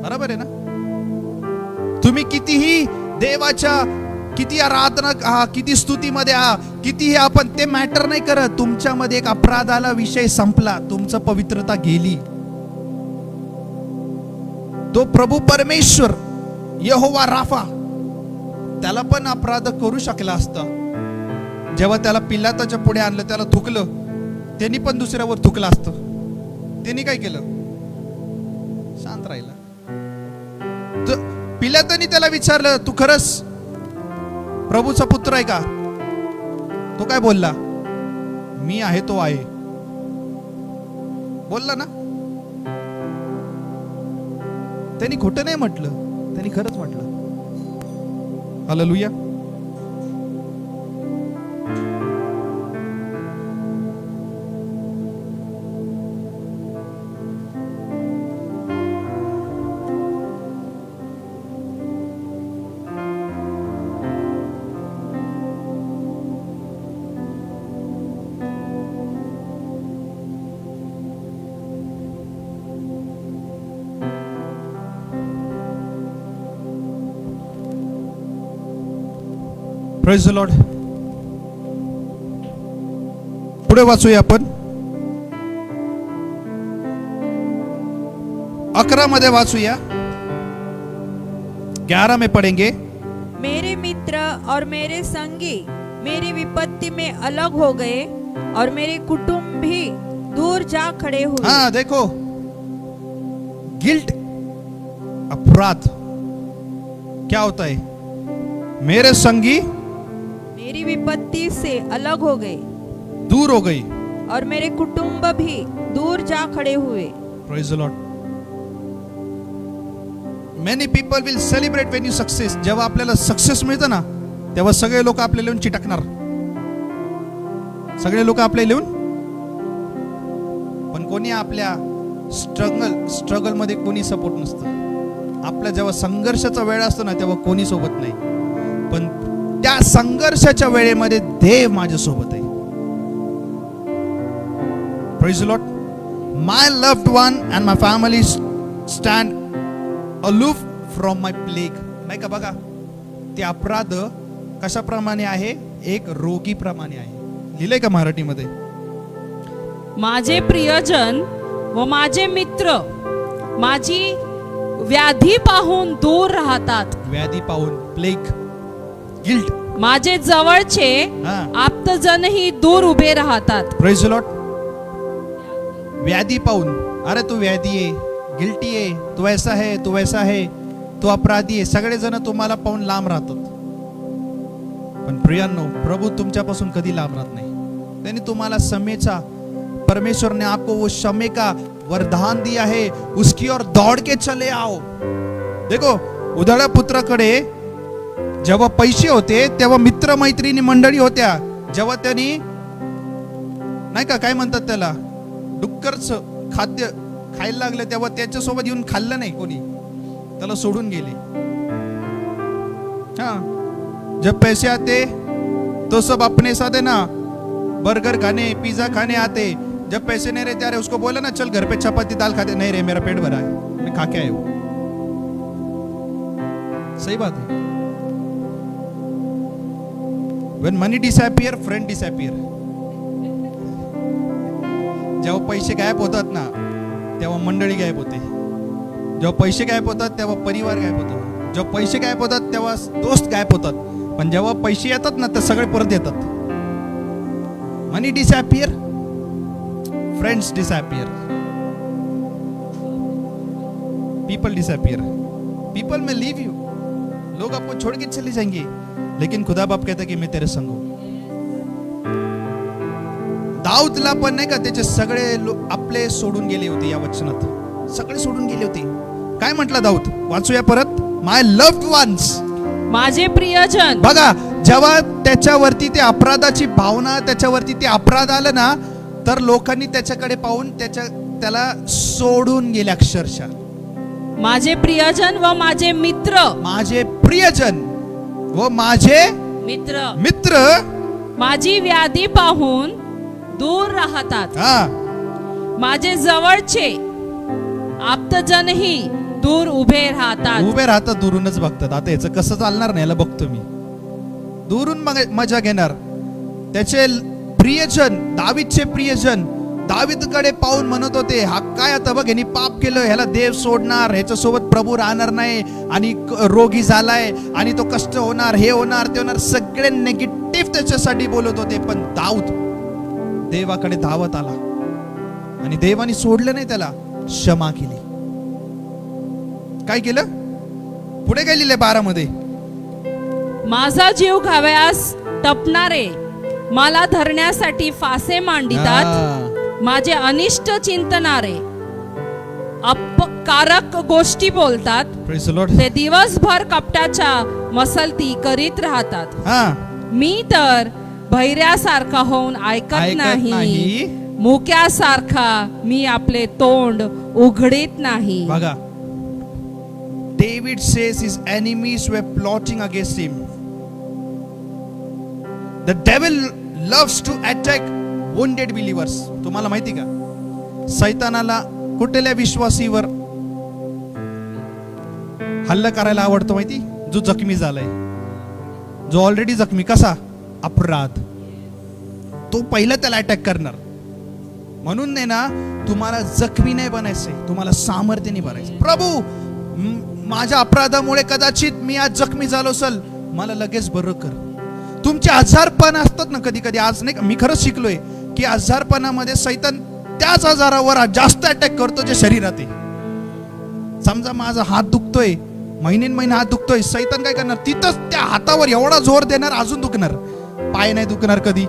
बरोबर आहे ना? तुम्ही कितीही देवाच्या, किती आराधना, किती स्तुतीमध्ये कितीही आपण, ते मॅटर नाही करत. तुमच्यामध्ये एक अपराधाला विषय संपला, तुमचं पवित्रता गेली. तो प्रभू परमेश्वर यहोवा राफा त्याला पण अपराध करू शकला असता. जेव्हा त्याला पिलाताच्या पुढे आणलं, त्याला थुकलं, त्यांनी पण दुसऱ्यावर थुकलं असतं. त्यांनी काय केलं? शांत राहिला. पिलातानी त्याला विचारलं, तू खरंच प्रभूचा पुत्र आहे का? तो काय बोलला? मी आहे तो आहे. बोलला ना? त्यांनी खोटं नाही म्हटलं, त्यांनी खरंच म्हटलं. हालेलुया. Praise the Lord. पुढे वाचूया आपण. 11 मध्ये वाचूया. 11 में पढ़ेंगे. मेरे मित्र और मेरे संगी मेरी विपत्ति में अलग हो गए और मेरे कुटुंब भी दूर जा खड़े हुए. हाँ देखो, गिल्ट, अपराध क्या होता है? मेरे संगी मेरी विपत्ति से अलग हो गए, दूर हो गई, और मेरे कुटुंब भी दूर जा खड़े हुए. Praise the Lord. Many people will celebrate when you success. जेव्हा आपल्याला सक्सेस मिळतं ना, तेव्हा सगळे लोक आपल्याला येऊन चिटकणार. सगळे लोक आपले लिहून, पण कोणी आपल्या स्ट्रगल मध्ये कोणी सपोर्ट नसतं. आपल्या जेव्हा संघर्षाचा वेळ असतो ना तेव्हा कोणी सोबत नाही, पण त्या संघर्षाच्या वेळेमध्ये देव माझ्या सोबत आहे. Praise the Lord. My loved one and my family stand aloof from my plague. नाही का बघा, ते अपराध कशाप्रमाणे आहे, एक रोगीप्रमाणे आहे. लिहिलंय का मराठीमध्ये? माझे प्रियजन व माझे मित्र माझी व्याधी पाहून दूर राहतात. व्याधी पाहून, प्लेग, गिल्ट. माझे जवळचे हा. आप्तजनही दूर उभे राहतात. Praise the Lord. व्याधी पाहून, अरे तू व्याधी आहे, गिल्टी आहे, तू ऐसा है, तू वैसा है, तू अपराधी आहे, सगळेजण तुम्हाला पाहून लांब राहतात. पण प्रियांनो, प्रभू तुमच्यापासून कधी लांब राहत नाही. त्याने तुम्हाला क्षमेचा, परमेश्वर ने आपको वो क्षमे का वरदान दिया है, उसकी ओर दौड़ के चले आओ. देखो, उधळ्या पुत्राकडे जेव्हा पैसे होते तेव्हा मित्र मैत्रिणी मंडळी होत्या. जेव्हा त्यांनी नाही का काय म्हणतात त्याला, डुक्करच खाद्य खायला लागले तेव्हा त्याच्यासोबत येऊन खाल्लं नाही कोणी, त्याला सोडून गेले. हाँ, जब पैसे आते तो सब अपने साथ है ना, बर्गर खाने, पिज्जा खाने आते. जब पैसे नहीं रहते, अरे उसको बोला ना चल घर पे चपाती दाल खाते, नहीं रे मेरा पेट भरा है, मैं खा के आया हूं. सही बात है. When money disappear, friend disappear. जेव्हा पैसे गायब होतात ना तेव्हा मंडळी गायब होते. जेव्हा पैसे गायब होतात तेव्हा परिवार गायब होतो. जेव्हा पैसे गायब होतात तेव्हा दोस्त गायब होतात. पण जेव्हा पैसे येतात ना तर सगळे परत येतात. Money disappear, friends disappear, people disappear. People may leave you, लोग आपको छोड़ के चले जाएंगे, लेकिन खुदा बाप कहता कि मैं तेरे संग हूं. दाऊदला पण नाही का त्याचे सगळे आपले सोडून गेले होते. या वचनात सगळे सोडून गेले होते. काय म्हटलं दाऊद, वाचूया परत. माय लव्ड वन्स, माझे प्रियजन. बघा, जेव्हा त्याच्यावरती ते अपराधाची भावना, त्याच्यावरती ते अपराध आलं ना तर लोकांनी त्याच्याकडे पाहून त्याला सोडून गेले अक्षरशः. माझे प्रियजन व माझे मित्र, माझे प्रियजन व माझे मित्र माझी व्याधी पाहून दूर राहतात. हा, माझे जवळचे आप्तजनही दूर उभे राहतात. उभे राहतात, दुरूनच बघतात. आता याचं कसं चालणार नाही, याला बघतो मी. दुरून मजा घेणार. त्याचे प्रियजन, दावीदचे प्रियजन दावीदकडे पाहून म्हणत होते, हा काय आता बघ यांनी पाप केलं, ह्याला देव सोडणार, ह्याच्यासोबत प्रभू राहणार नाही, आणि रोगी झालाय, आणि तो कष्ट होणार, हे होणार, ते होणार. सगळे नेगेटिव्ह त्याच्यासाठी बोलत होते. पण दाऊद देवाकडे धावत आला आणि देवाने सोडलं नाही, त्याला क्षमा केली. काय केलं? पुढे काय लिहिले 12 मध्ये, माझा जीव घाव्यास टपणारे मला धरण्यासाठी फासे मांडितात. माझे अनिष्ट चिंतनारे अपकारक गोष्टी बोलतात. ते दिवसभर कपटाच्या मसलती करीत राहतात. मी तर बहिऱ्यासारखा होऊन ऐकत नाही, मुक्यासारखा मी आपले तोंड उघडीत नाही. बघा, David says his enemies were plotting against him. The devil loves to attack wounded believers. तुम्हाला माहिती का, सैतानाला कुठल्या विश्वासीवर हल्ला करायला आवडतो माहिती? जो जखमी झालाय, जो ऑलरेडी जखमी. कसा? अपराध. तो पहिला त्याला अटॅक करणार. म्हणून नाही ना, तुम्हाला जखमी नाही बनायचंय, तुम्हाला सामर्थ्याने बनायचं. प्रभू, माझ्या अपराधामुळे कदाचित मी आज जखमी झालो असेल, मला लगेच बरं कर. तुमचे आजारपण असतात ना कधी कधी. आज नाही, मी खरंच शिकलोय की आजारपणामध्ये सैतान त्याच आजारावर जास्त अटॅक करतो जे शरीरात आहे. समजा माझा हात दुखतोय, महिने हात दुखतोय, सैतान काय करणार, तिथंच त्या हातावर एवढा जोर देणार, अजून दुखणार. पाय नाही दुखणार कधी,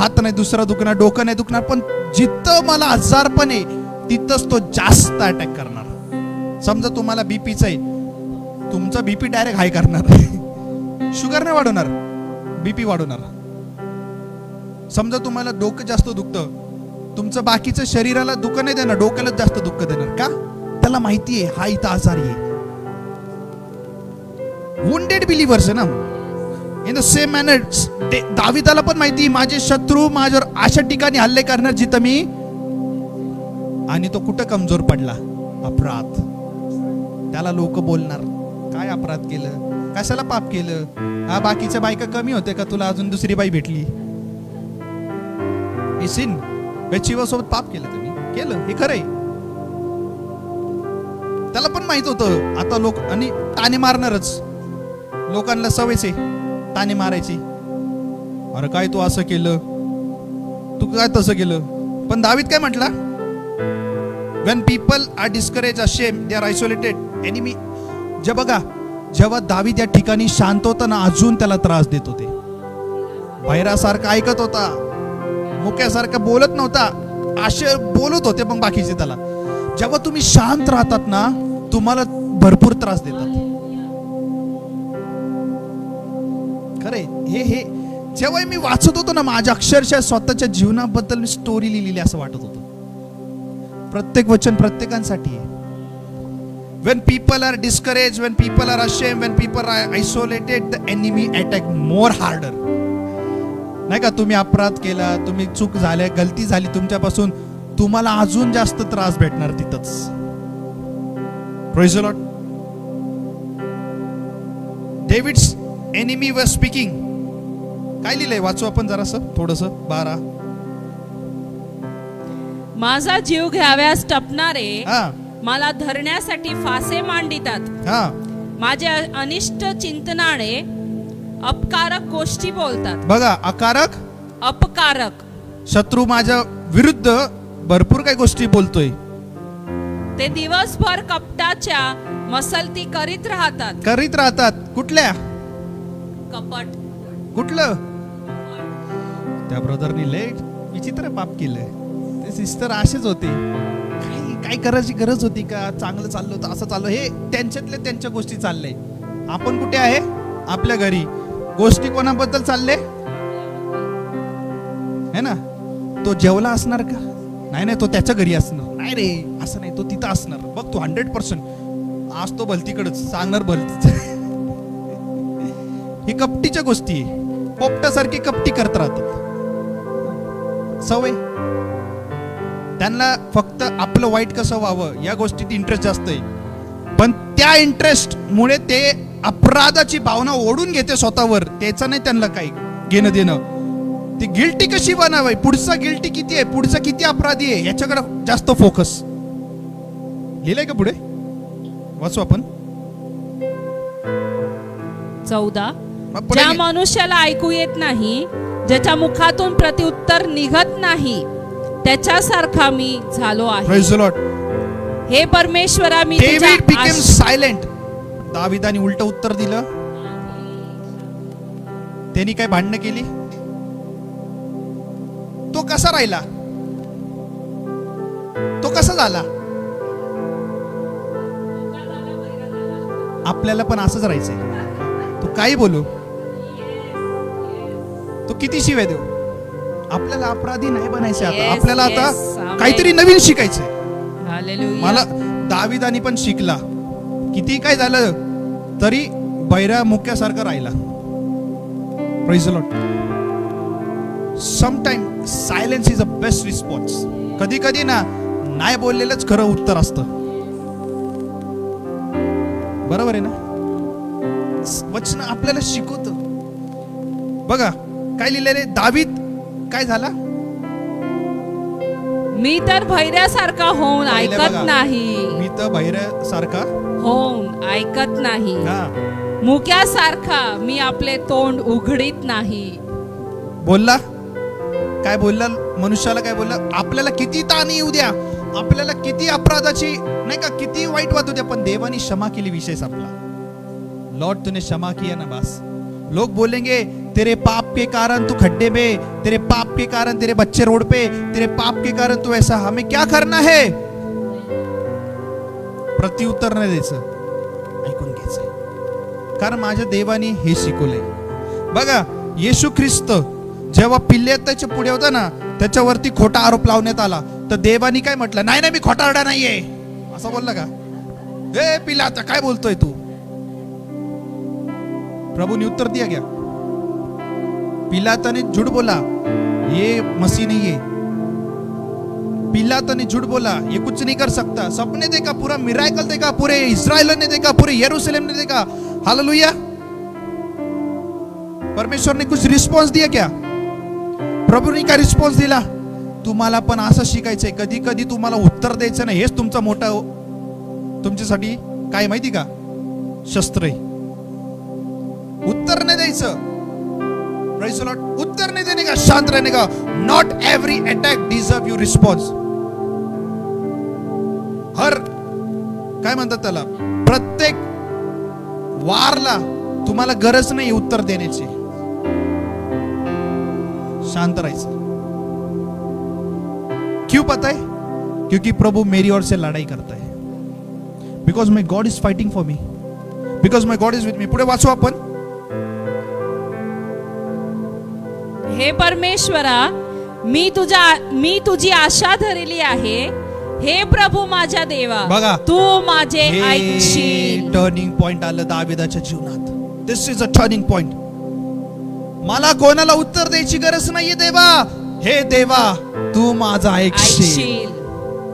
हात नाही दुसरा दुखणार, डोकं नाही दुखणार, पण जिथं मला आजारपण आहे तिथंच तो जास्त अटॅक करणार. समजा तुम्हाला बीपीचा आहे, तुमचा बीपी डायरेक्ट हाय करणार. शुगर नाही वाढवणार, बीपी वाढवणार. समजा तुम्हाला डोकं जास्त दुखतं, तुमचं बाकीचं शरीराला दुःख नाही देणार, डोक्याला जास्त दुःख देणार का? त्याला माहिती आहे हा इथं आजारी आहे. वुंडेड बिलीव्हर्स ना. इन द सेम मॅनर दाविदाला पण माहिती माझे शत्रू माझ्यावर अशा ठिकाणी हल्ले करणार जिथं मी, आणि तो कुठं कमजोर पडला? अपराध. त्याला लोक बोलणार काय अपराध केलं, कशाला पाप केलं, हा बाकीच्या बायका कमी होते का तुला अजून दुसरी बाई भेटली? हे सिन बेचिवासोबत पाप केलं, तुम्ही केलं, हे खरंय. त्याला पण माहित होतं आता लोक आणि ताने मारणारच, लोकांना सवयच आहे ताने मारायची. अरे काय तू असं केलं, तू काय तसं केलं. पण दावीद काय म्हटला? when people are discouraged, ashamed, they are isolated, enemy. जेव्हा दावीद या ठिकाणी शांत होता ना, अजून त्याला त्रास देत होते. बहिरासारखा ऐकत होता, मुक्यासारखा बोलत नव्हता, असे बोलत होते मग बाकीचे त्याला. जेव्हा तुम्ही शांत राहतात ना, तुम्हाला भरपूर त्रास देतात. खरे हे जेव्हा मी वाचत होतो ना, माझ्या अक्षरशः स्वतःच्या जीवनाबद्दल स्टोरी लिहिलेली असं वाटत होतं. प्रत्येक वचन प्रत्येकांसाठी आहे. when people are discouraged, when people are ashamed, when people are isolated, the enemy attack more harder. नाही का, तुम्ही अपराध केला, तुम्ही चूक झाल्या, गलती झाली तुमच्यापासून, तुम्हाला अजून जास्त त्रास भेटणार तिथंच. Praise the Lord. David's enemy was speaking. काय लिहिलंय वाचू आपण जरासं थोडंसं 12. माझा जीव घ्याव्यास टपणारे हा मला धरण्यासाठी फासे मांडितात. हा माझे अनिष्ट चिंतनाने अपकारक गोष्टी बोलतात. बघा, अकारक अपकारक. शत्रू माझ्या विरुद्ध भरपूर काही गोष्टी बोलतोय. ते दिवसभर कपटाच्या मसलती करीत राहतात. कुठल्या? कपट. कुठलं? त्या ब्रदरनी लय विचित्र पाप केलंय. ते सिस्टर असेच होते. काय करायची गरज होती का? चांगलं चाललं होतं, असं चाललं, हे त्यांच्यातल्या त्यांच्या गोष्टी चाललंय. आपण कुठे आहे? आपल्या घरी. गोष्टी कोणाबद्दल चालले है ना? तो जेवला असणार का? नाही, तो त्याच्या घरी असणार. नाही रे, असं नाही, तो तिथं असणार. बघ तू 100% आज तो भलतीकडेच सांगणार भलतीच. ही कपटीच्या गोष्टी आहे. पोपटासारखी कपटी करत राहतात. सवय. त्यांना फक्त आपलं वाईट कसं व्हावं या गोष्टीत इंटरेस्ट जास्त आहे. पण त्या इंटरेस्ट मुळे ते अपराधाची भावना ओढून घेते स्वतःवर. त्याचं नाही त्यांना काही घेणं देणं. ती गिल्टी कशी बनावी, पुढचा गिल्टी किती आहे, पुढचा किती अपराधी आहे, याच्याकडे जास्त फोकस. लिहिलंय का पुढे? वाचू आपण 14. ज्या मनुष्याला ऐकू येत नाही, ज्याच्या मुखातून प्रत्युत्तर निघत नाही, त्याच्यासारखा मी झालो आहे. Praise the Lord. हे परमेश्वरा, मी David became silent. दाविदाने उलट उत्तर दिलं. त्यांनी काय भांडणं केली? तो कसा राहिला? तो कसा झाला? आपल्याला पण असंच राहायचंय. तू काही बोलू, तू किती शिव्या देऊ, आपल्याला अपराधी नाही बनायचे. आता आपल्याला आता काहीतरी नवीन शिकायचंय. हालेलुया. मला दाविदानी पण शिकला. किती काय झालं तरी बैरा मुक्यासारखा राहिला. Praise the Lord. Sometimes silence is the best response. कधी कधी ना नाही बोललेलंच खरं उत्तर असतं. बरोबर आहे ना? वचन आपल्याला शिकवतं. बघा काय लिहिलेले. दावीद काय झाला? मी तर भैऱ्यासारखा होऊन ऐकत नाही. मी तर भैऱ्यासारखा होऊन ऐकत नाही. मुक्यासारखा मी आपले तोंड उघडीत नाही. बोलला काय? बोलला मनुष्याला काय बोलला? आपल्याला किती ताण येऊ द्या, आपल्याला किती अपराधाची नाही का, किती वाईट वाटू द्या, पण देवानी क्षमा केली विषय संपला. लॉर्ड तूने क्षमा किया ना, बस. लोग बोलेंगे तेरे पाप के कारण तू खड्डे में, तेरे पाप के कारण तेरे बच्चे रोड पे, तेरे पाप के कारण तू ऐसा. हमें क्या करना है? प्रत्युत्तर नाही द्यायचं, ऐकून घ्यायचं. कारण माझ्या देवानी हे शिकवलंय. बघा येशू ख्रिस्त जेव्हा पिल्ले त्याच्या पुढे होता ना, त्याच्यावरती खोटा आरोप लावण्यात आला, तर देवानी काय म्हटलं, नाही नाही मी खोटारडा नाहीये असं बोलला का? ए पिलाता काय बोलतोय तू? प्रभु ने उत्तर दिया क्या? पिलाता ने झूठ बोला, ये मसीह नहीं है। पिलाता ने झूठ बोला, ये कुछ नहीं कर सकता। सबने देखा, पूरा मिराकल देखा, पूरे इस्राएल ने देखा, पूरे यरूशलेम ने देखा। हालेलुया। परमेश्वर ने कुछ रिस्पॉन्स दिया क्या? प्रभु ने काय रिस्पॉन्स दिला? तुम्हाला पण असं शिकायचंय, कधी कधी तुम्हाला उत्तर द्यायचं नाही, हेच तुमचा मोठा तुमच्यासाठी काय माहिती का? शस्त्र आहे। उत्तर नाही द्यायचं, Praise the Lord. उत्तर नहीं देने का, शांत रहने का। Not every attack deserve you response. हर काय म्हणतात त्याला, प्रत्येक वारला तुम्हाला गरज नाही उत्तर देण्याची, शांत राहायचं। क्यों पता है? क्योंकि प्रभु मेरी ओर से लड़ाई करता है। Because my God is fighting for me. Because my God is with me. पुढे वाचू आपण। हे परमेश्वरा, मी तुझी आशा धरली आहे। हे प्रभू माझ्या देवा, बघा, तू माझे ऐकशील। टर्निंग पॉइंट आलं दाविदाच्या जीवनात। दिस इज अ टर्निंग पॉइंट। मला कोणाला उत्तर द्यायची गरज नाहीये देवा, हे देवा तू माझा ऐकशील।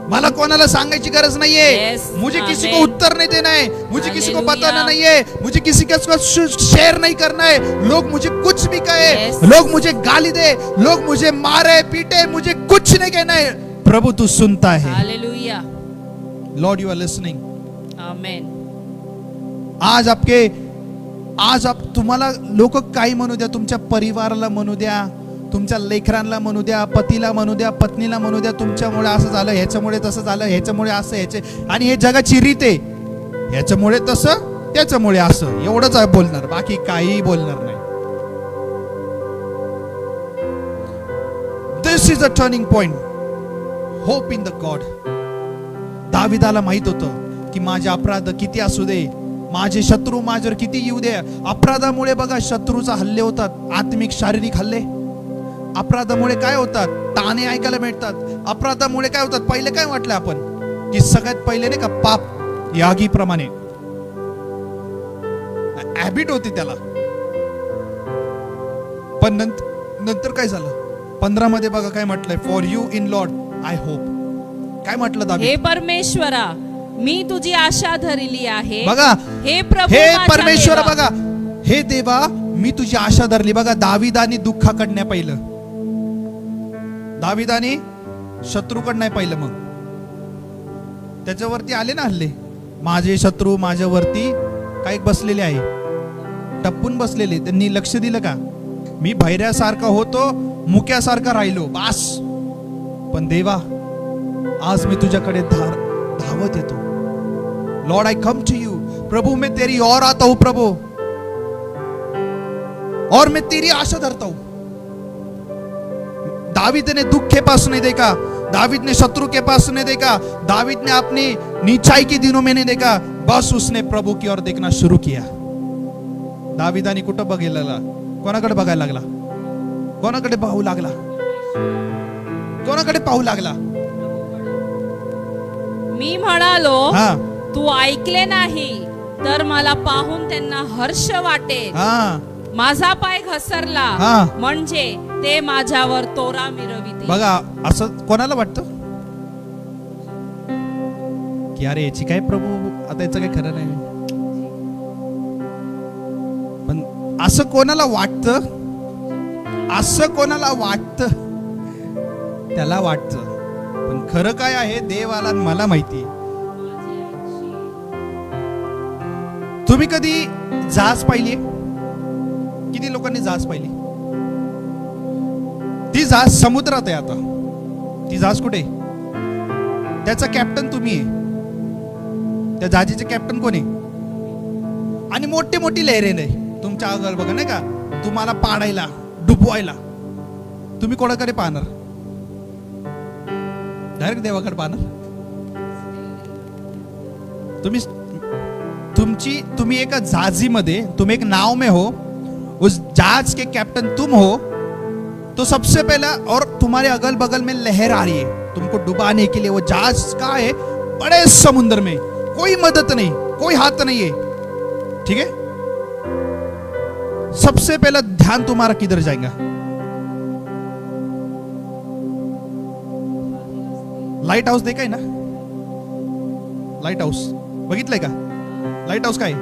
मला कोणाला सांगायची गरज नाहीये, Yes, मुझे किसी को Amen. उत्तर नहीं देना है, मुझे किसी को Hallelujah. बताना नहीं है, मुझे किसी के साथ शेयर नहीं करना है। लोग मुझे कुछ भी कहे, Yes. लोग मुझे गाली दे, लोग मुझे मारे पीटे, मुझे कुछ नहीं कहना है। प्रभु तू सुनता है। Hallelujah, Lord you are listening. Amen. आज आप तुम्हाला लोक काही म्हणू द्या, तुमच्या परिवाराला म्हणू द्या, तुमच्या लेकरांना म्हणू द्या, पतीला म्हणू द्या, पत्नीला म्हणू द्या, तुमच्यामुळे असं झालं, ह्याच्यामुळे तसं झालं, ह्याच्यामुळे असं, ह्याचे आणि हे जगाची रीत आहे, ह्याच्यामुळे तसं, त्याच्यामुळे असं, एवढंच आहे बोलणार, बाकी काही बोलणार नाही। This is a turning point. Hope in the God. दाविदाला माहित होतं की माझे अपराध किती असू दे, माझे शत्रू माझ्यावर किती येऊ दे, अपराधामुळे बघा शत्रूचा हल्ले होतात, आत्मिक शारीरिक हल्ले। अपराधामुळे काय होतात? ताणे ऐकायला मिळतात। अपराधामुळे काय होतात? पहिले काय म्हटलं आपण की सगळ्यात पहिले नाही का, पाप यागीप्रमाणे हॅबिट होती त्याला, पण नंतर काय झालं? 15 मध्ये बघा काय म्हटलंय, for you in Lord I hope. काय म्हटलं दावीद? हे परमेश्वरा, मी तुझी आशा धरली आहे। बघा, हे प्रभू हे माझ्या परमेश्वर देवा, बघा, हे देवा मी तुझी आशा धरली। बघा, दाविदानी दुःखाकडे पाहिलं, दाविदानी शत्रूकडे नाही पाहिलं, मग त्याच्यावरती आले ना हल्ले। माझे शत्रू माझ्यावरती काय बसलेले आहे, टप्पून बसलेले, त्यांनी लक्ष दिलं का? मी भैऱ्यासारखा होतो, मुक्यासारखा राहिलो बास, पण देवा आज मी तुझ्याकडे धावत येतो। Lord I come to you, प्रभु मैं तेरी ओर आता हूं प्रभु, और मैं तेरी आशा धरता हूं। दावीद ने दुख के पास नहीं देखा, दावीद ने शत्रु के पास नहीं देखा, दावीद ने अपनी नीचाई के दिनों में नहीं देखा, बस उसने प्रभु की ओर देखना शुरू किया। दाविदानी कुठं बघायला लागला? कोणाकडे बघायला लागला? कोणाकडे पाहू लागला? कोणाकडे पाहू लागला? मी म्हणालो, हा तू ऐकले नाही, तर मला पाहून त्यांना हर्ष वाटेल। हा माझा पाय घसरला, हा. म्हणजे ते माझ्यावर तोरा मिरविते। बघा, असं कोणाला वाटतं की अरे याची काय प्रभू, आता याचं काय खरं नाही, पण असं कोणाला वाटतं? असं कोणाला वाटतं? त्याला वाटतं, पण खरं काय आहे देवाला मला माहिती। तुम्ही कधी जहाज पाहिली? किती लोकांनी जहाज पाहिली? ती जहाज समुद्रात आहे। आता ती जहाज कुठे? त्याचा कॅप्टन तुम्ही आहे, त्या जहाजीचे कॅप्टन कोण आहे? आणि मोठी मोठी लहरे नाही तुमच्या अगल बघा, नाही का, तुम्हाला पाडायला, डुबवायला तुम्ही कोणाकडे पाहणार? डायरेक्ट देवाकडे पाहणार। तुम्ही एका जहाजी मध्ये, तुम एक नाव में हो, उस जहाज के कैप्टन तुम हो, तो सबसे पहला, और तुम्हारे अगल बगल में लहर आ रही है तुमको डुबाने के लिए, वो जहाज का है बड़े समुद्र में, कोई मदद नहीं, कोई हाथ नहीं है, ठीक है। सबसे पहला ध्यान तुम्हारा किधर जाएगा? लाईट हाऊस देखा ना, लाईट हाऊस बघितलंय का? लाईट हाऊस काय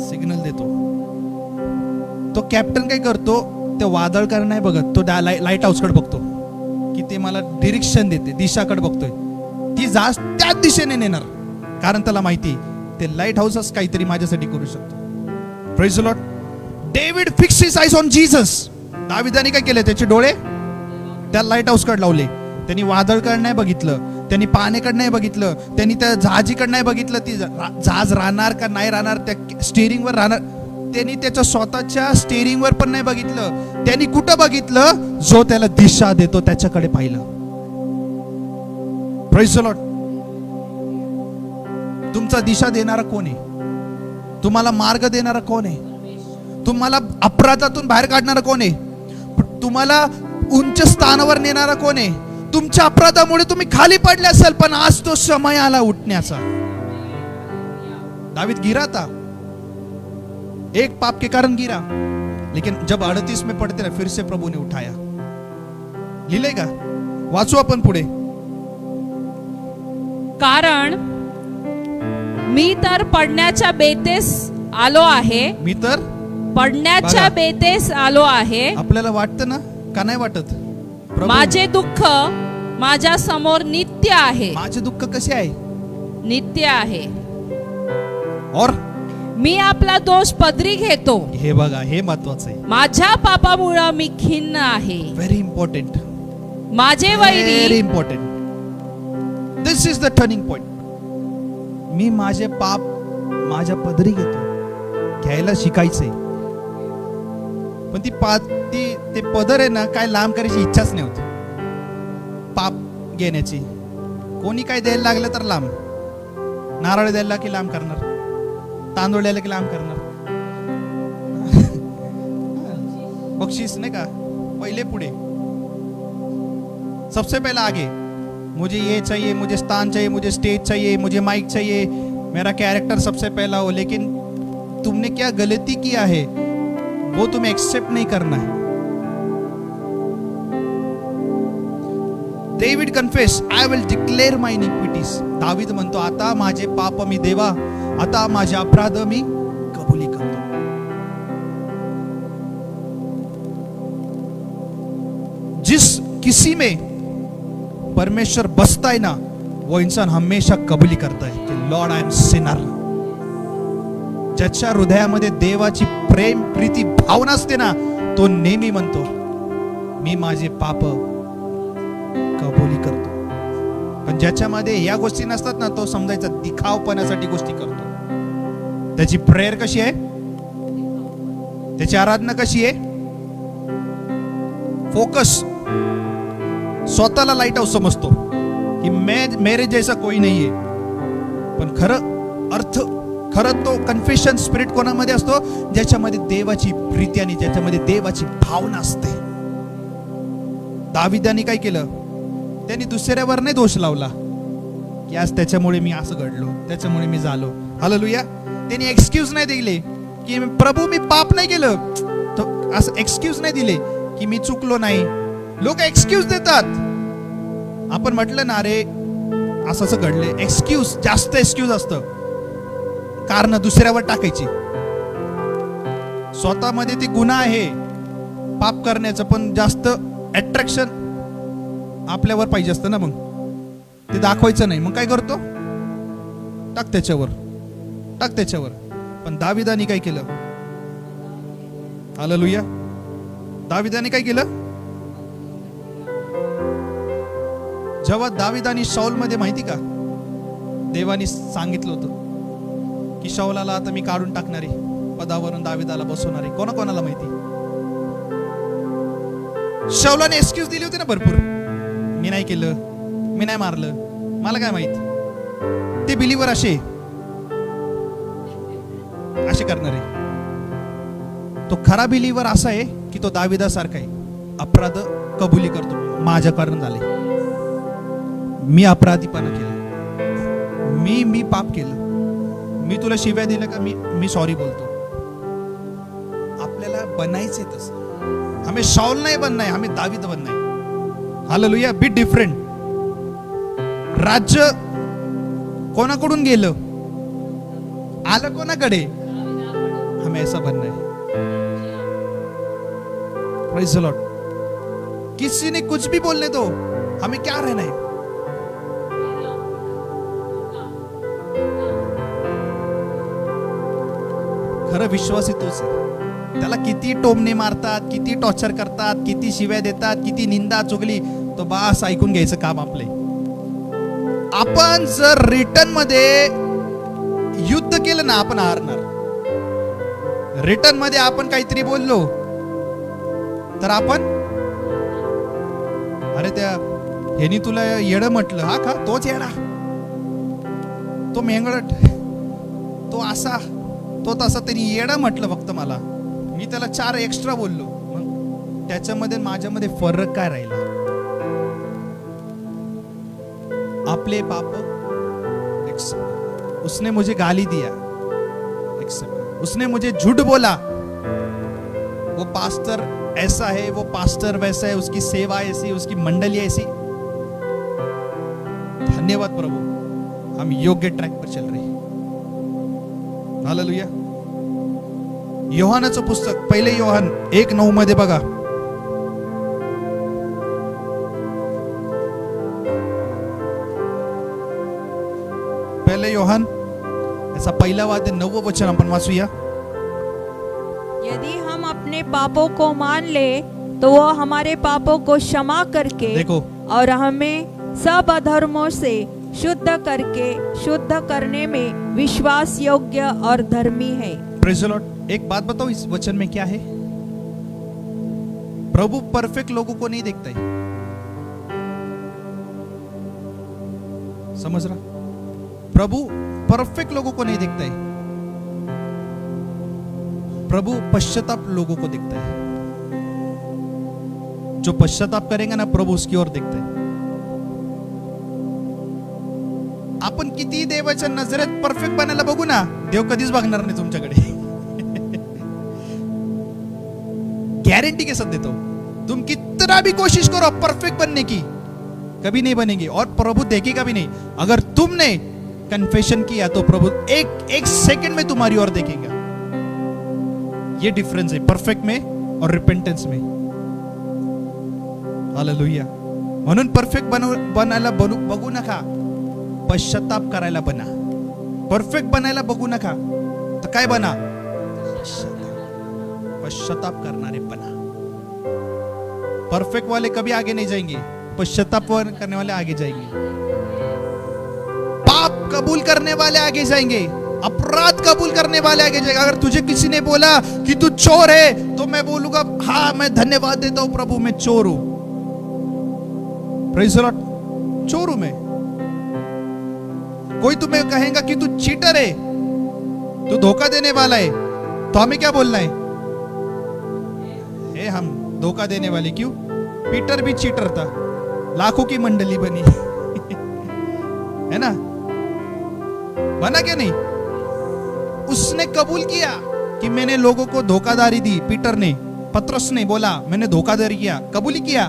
सिग्नल देतो. तो कॅप्टन काय करतो, ते वादळकडे नाही बघत, तो लाईट हाऊस कडे बघतो की ते मला डिरेक्शन देते, दिशाकडे बघतोय. ती जहाज त्याच दिशेने नेणार, कारण त्याला माहिती ते लाईट हाऊसच काहीतरी माझ्यासाठी करू शकतो. Praise the Lord. David fix his eyes on Jesus. दाविदाने काय केले? त्याचे डोळे त्या लाईट हाऊस कडे लावले. त्यांनी वादळकडे नाही बघितलं, त्यांनी पाण्याकडे नाही बघितलं, त्यांनी त्या जहाजीकडे नाही बघितलं, ती जहाज राहणार का नाही राहणार, त्या स्टिअरिंगवर राहणार. त्यांनी त्याच्या स्वतःच्या स्टिअरिंगवर पण नाही बघितलं. त्यांनी कुठं बघितलं? जो त्याला दिशा देतो त्याच्याकडे पाहिलं. Praise the Lord. तुमचा दिशा देणारा कोण आहे? तुम्हाला मार्ग देणारा कोण आहे? तुम्हाला अपराधातून बाहेर काढणारा कोण आहे? तुम्हाला उंच स्थानावर नेणारा कोण आहे? तुमच्या अपराधामुळे तुम्ही खाली पडले असाल, पण आज तो समय आला उठण्याचा. दावीद गिरा था, एक पाप के कारण गिरा, लेकिन जब 38 में पढ़ते ना, फिर से प्रभु ने उठाया. लिहिलंय का? वाचू आपण पुढे. कारण मी तर पडण्याच्या बेतेस आलो आहे. मी तर पडण्याच्या बघा. बेतेस आलो आहे. आपल्याला वाटतं ना, का नाही वाटत? प्रभू, माझे दुःख माझ्या समोर नित्य आहे. माझे दुःख कसे आहे? नित्य आहे. और मी आपला दोष पदरी घेतो. हे बघा, हे महत्वाचं आहे. माझ्या पापामुळे मी खिन्न आहे. व्हेरी इम्पॉर्टंट, माझे very very important. This is the turning point. मी माझे पाप माझ्या पदरी घेतो, घ्यायला शिकायचंय. पण ते पदर आहे ना, काय लांब करायची इच्छाच नाही होती पाप घेण्याची. कोणी काय द्यायला लागलं तर लांब, नारळ द्यायला की लांब करणार, तांदूळ द्यायला की लांब करणार, बक्षीस नाही का, पहिले पुढे. सबसे पहला आगे, मुझे ये चाहिए, मुझे स्थान चाहिए, मुझे स्टेज चाहिए, मुझे माइक चाहिए, मेरा कैरेक्टर सबसे पहला हो. लेकिन तुमने क्या गलती किया है वो तुम्हें एक्सेप्ट नहीं करना है. David confess, I will declare my iniquities. दावीद म्हणतो, आता माझे पाप मी देवा, आता माझे अपराध मी कबुली करतो. जिस किसी में परमेश्वर बसता है ना, वो इंसान हमेशा कबुली करता है कि लॉर्ड आई एम सिनर. ज्याच्या हृदयामध्ये देवाची प्रेम प्रीती भावना असते ना, तो नेहमी म्हणतो, मी माझे पाप कबुली करतो. पण ज्याच्यामध्ये या गोष्टी नसतात ना, तो समजायचा दिखावपणासाठी गोष्टी करतो. त्याची प्रेयर कशी आहे? त्याची आराधना कशी आहे? फोकस. स्वतःला लाईट हाऊस समजतो की मेरे जैसा कोई नाही आहे. पण खरं तो कन्फेशन स्पिरिट कोणामध्ये असतो? ज्याच्यामध्ये देवाची प्रीती आणि ज्याच्यामध्ये देवाची भावना असते. दाविदाने काय केलं? त्यांनी दुसऱ्यावर नाही दोष लावला की आज त्याच्यामुळे मी असं घडलो, त्याच्यामुळे मी झालो. हालेलुया. त्यांनी एक्सक्यूज नाही दिले की प्रभू मी पाप नाही केलं, तो असं एक्सक्यूज नाही दिले की मी चुकलो नाही. लोक एक्सक्यूज देतात. आपण म्हटलं ना, अरे असं असं घडले, एक्सक्यूज, जास्त एक्सक्यूज असतं, कारण दुसऱ्यावर टाकायची. स्वतःमध्ये ती गुन्हा आहे पाप करण्याचं, पण जास्त अट्रॅक्शन आपल्यावर पाहिजे असतं ना, मग ते दाखवायचं नाही. मग काय करतो? टाक त्याच्यावर. पण दाविदाने काय केलं? हालेलुया. दाविदाने काय केलं? जेव्हा दाविदानी शाऊलमध्ये, माहिती का, देवानी सांगितलं होतं की शाऊलाला आता मी काढून टाकणारे, पदावरून दाविदाला बसवणारे. कोणाकोणाला माहिती? शाऊलाने एक्सक्यूज दिली होती ना भरपूर. मी नाही केलं, मी नाही मारलं, मला काय माहित. ते बिलीवर असे करणारे. तो खरा बिलीवर असा आहे की तो दाविदासारखा आहे, अपराध कबुली करतो, माझ्या कारण झाले, मी अपराधीपणा केला, मी पाप केलं, मी तुला शिव्या दिलं का, मी सॉरी बोलतो. आपल्याला बनायचंय तसं. हमें शाऊल नाही बनना है, हमें दावीद बनना है. हालेलुया. Be different. राज्य कोणाकडून गेलं, आलं कोणाकडे, हमें ऐसा बनना है. Praise the Lord. किसी ने कुछ भी बोलने दो, हमें क्या रहना है. खरं विश्वासी तोच आहे. त्याला किती टोमणे मारतात, किती टॉर्चर करतात, किती शिव्या देतात, किती निंदा चुगली, तो बास ऐकून घ्यायचं काम आपले. आपण जर रिटर्न मध्ये युद्ध केलं ना, आपण हारणार. रिटर्न मध्ये आपण काहीतरी बोललो तर आपण, अरे त्या ह्यानी तुला येडं म्हटलं, हा का, तोच येडा, तो मेंगळट, तो असा, तो तसा, त्यांनी येडा म्हटलं फक्त मला, मी त्याला 4 एक्स्ट्रा बोललो. मग त्याच्यामध्ये माझ्यामध्ये फरक काय राहिला. आपले पाप एक्सेप्ट, उसने मुझे गाली दिया एक्सेप्ट, उसने मुझे झूठ बोला, वो पास्टर ऐसा है, वो पास्टर वैसा है, उसकी सेवा ऐसी, उसकी मंडली ऐसी. धन्यवाद प्रभु, हम योग्य ट्रैक पर चल रहे हैं. हालेलुया. योहानाचं पुस्तक 1 योहान 1:9 मध्ये बघा. पहिले योहान याचा पहिला वाद्य 9वं वचन आपण वाचूया. यदि हम अपने पापों को मान ले तो वो हमारे पापों को क्षमा करके देखो, और हमें सब अधर्मों से शुद्ध करने में विश्वास योग्य और धर्मी है. Praise the Lord. एक बात बताओ, इस वचन में क्या है. प्रभु परफेक्ट लोगों को नहीं देखता है. समझ रहा. प्रभु परफेक्ट लोगों को नहीं देखता है. प्रभु पश्चाताप लोगों को देखता है. जो पश्चाताप करेंगे ना, प्रभु उसकी ओर देखता है. आपण किती देवाच्या नजरेत परफेक्ट बनायला बघू ना, देव कधीच बघणार नाही तुमच्याकडे. गारंटी के साथ देता हूं. तुम कितना भी कोशिश करो परफेक्ट बनने की, कभी नहीं बनेंगे, और प्रभु देखेगा भी नहीं. अगर तुमने कन्फेशन किया तो प्रभु एक सेकंड में तुम्हारी ओर देखेगा. ये डिफरेंस है परफेक्ट में और रिपेंटेंस में. हालेलुया. म्हणून परफेक्ट बनायला बघू नका, पश्चाताप करायला बना. परफेक्ट बनायला बघू नका, तर काय बना, पश्चाताप करणारे बना. परफेक्ट वाले कभी आगे नहीं जाएंगे, पश्चाताप करने वाले आगे जाएंगे. पाप कबूल करने वाले आगे जाएंगे, अपराध कबूल करने वाले आगे जाएंगे. अगर तुझे किसी ने बोला कि तू चोर है, तो मैं बोलूंगा, हाँ मैं धन्यवाद देता हूं प्रभु, मैं चोर हूं. Praise the Lord. चोर हूं मैं. कोई तुम्हें कहेगा कि तू चीटर है, तू धोखा देने वाला है, तो हमें क्या बोलना है, हम धोखा देने वाले. क्यों? पीटर भी चीटर था, लाखों की मंडली बनी. है ना, बना क्या नहीं. उसने कबूल किया कि मैंने लोगों को धोखाधड़ी दी. पीटर ने, पतरस ने बोला मैंने धोखाधड़ी किया, कबूल किया.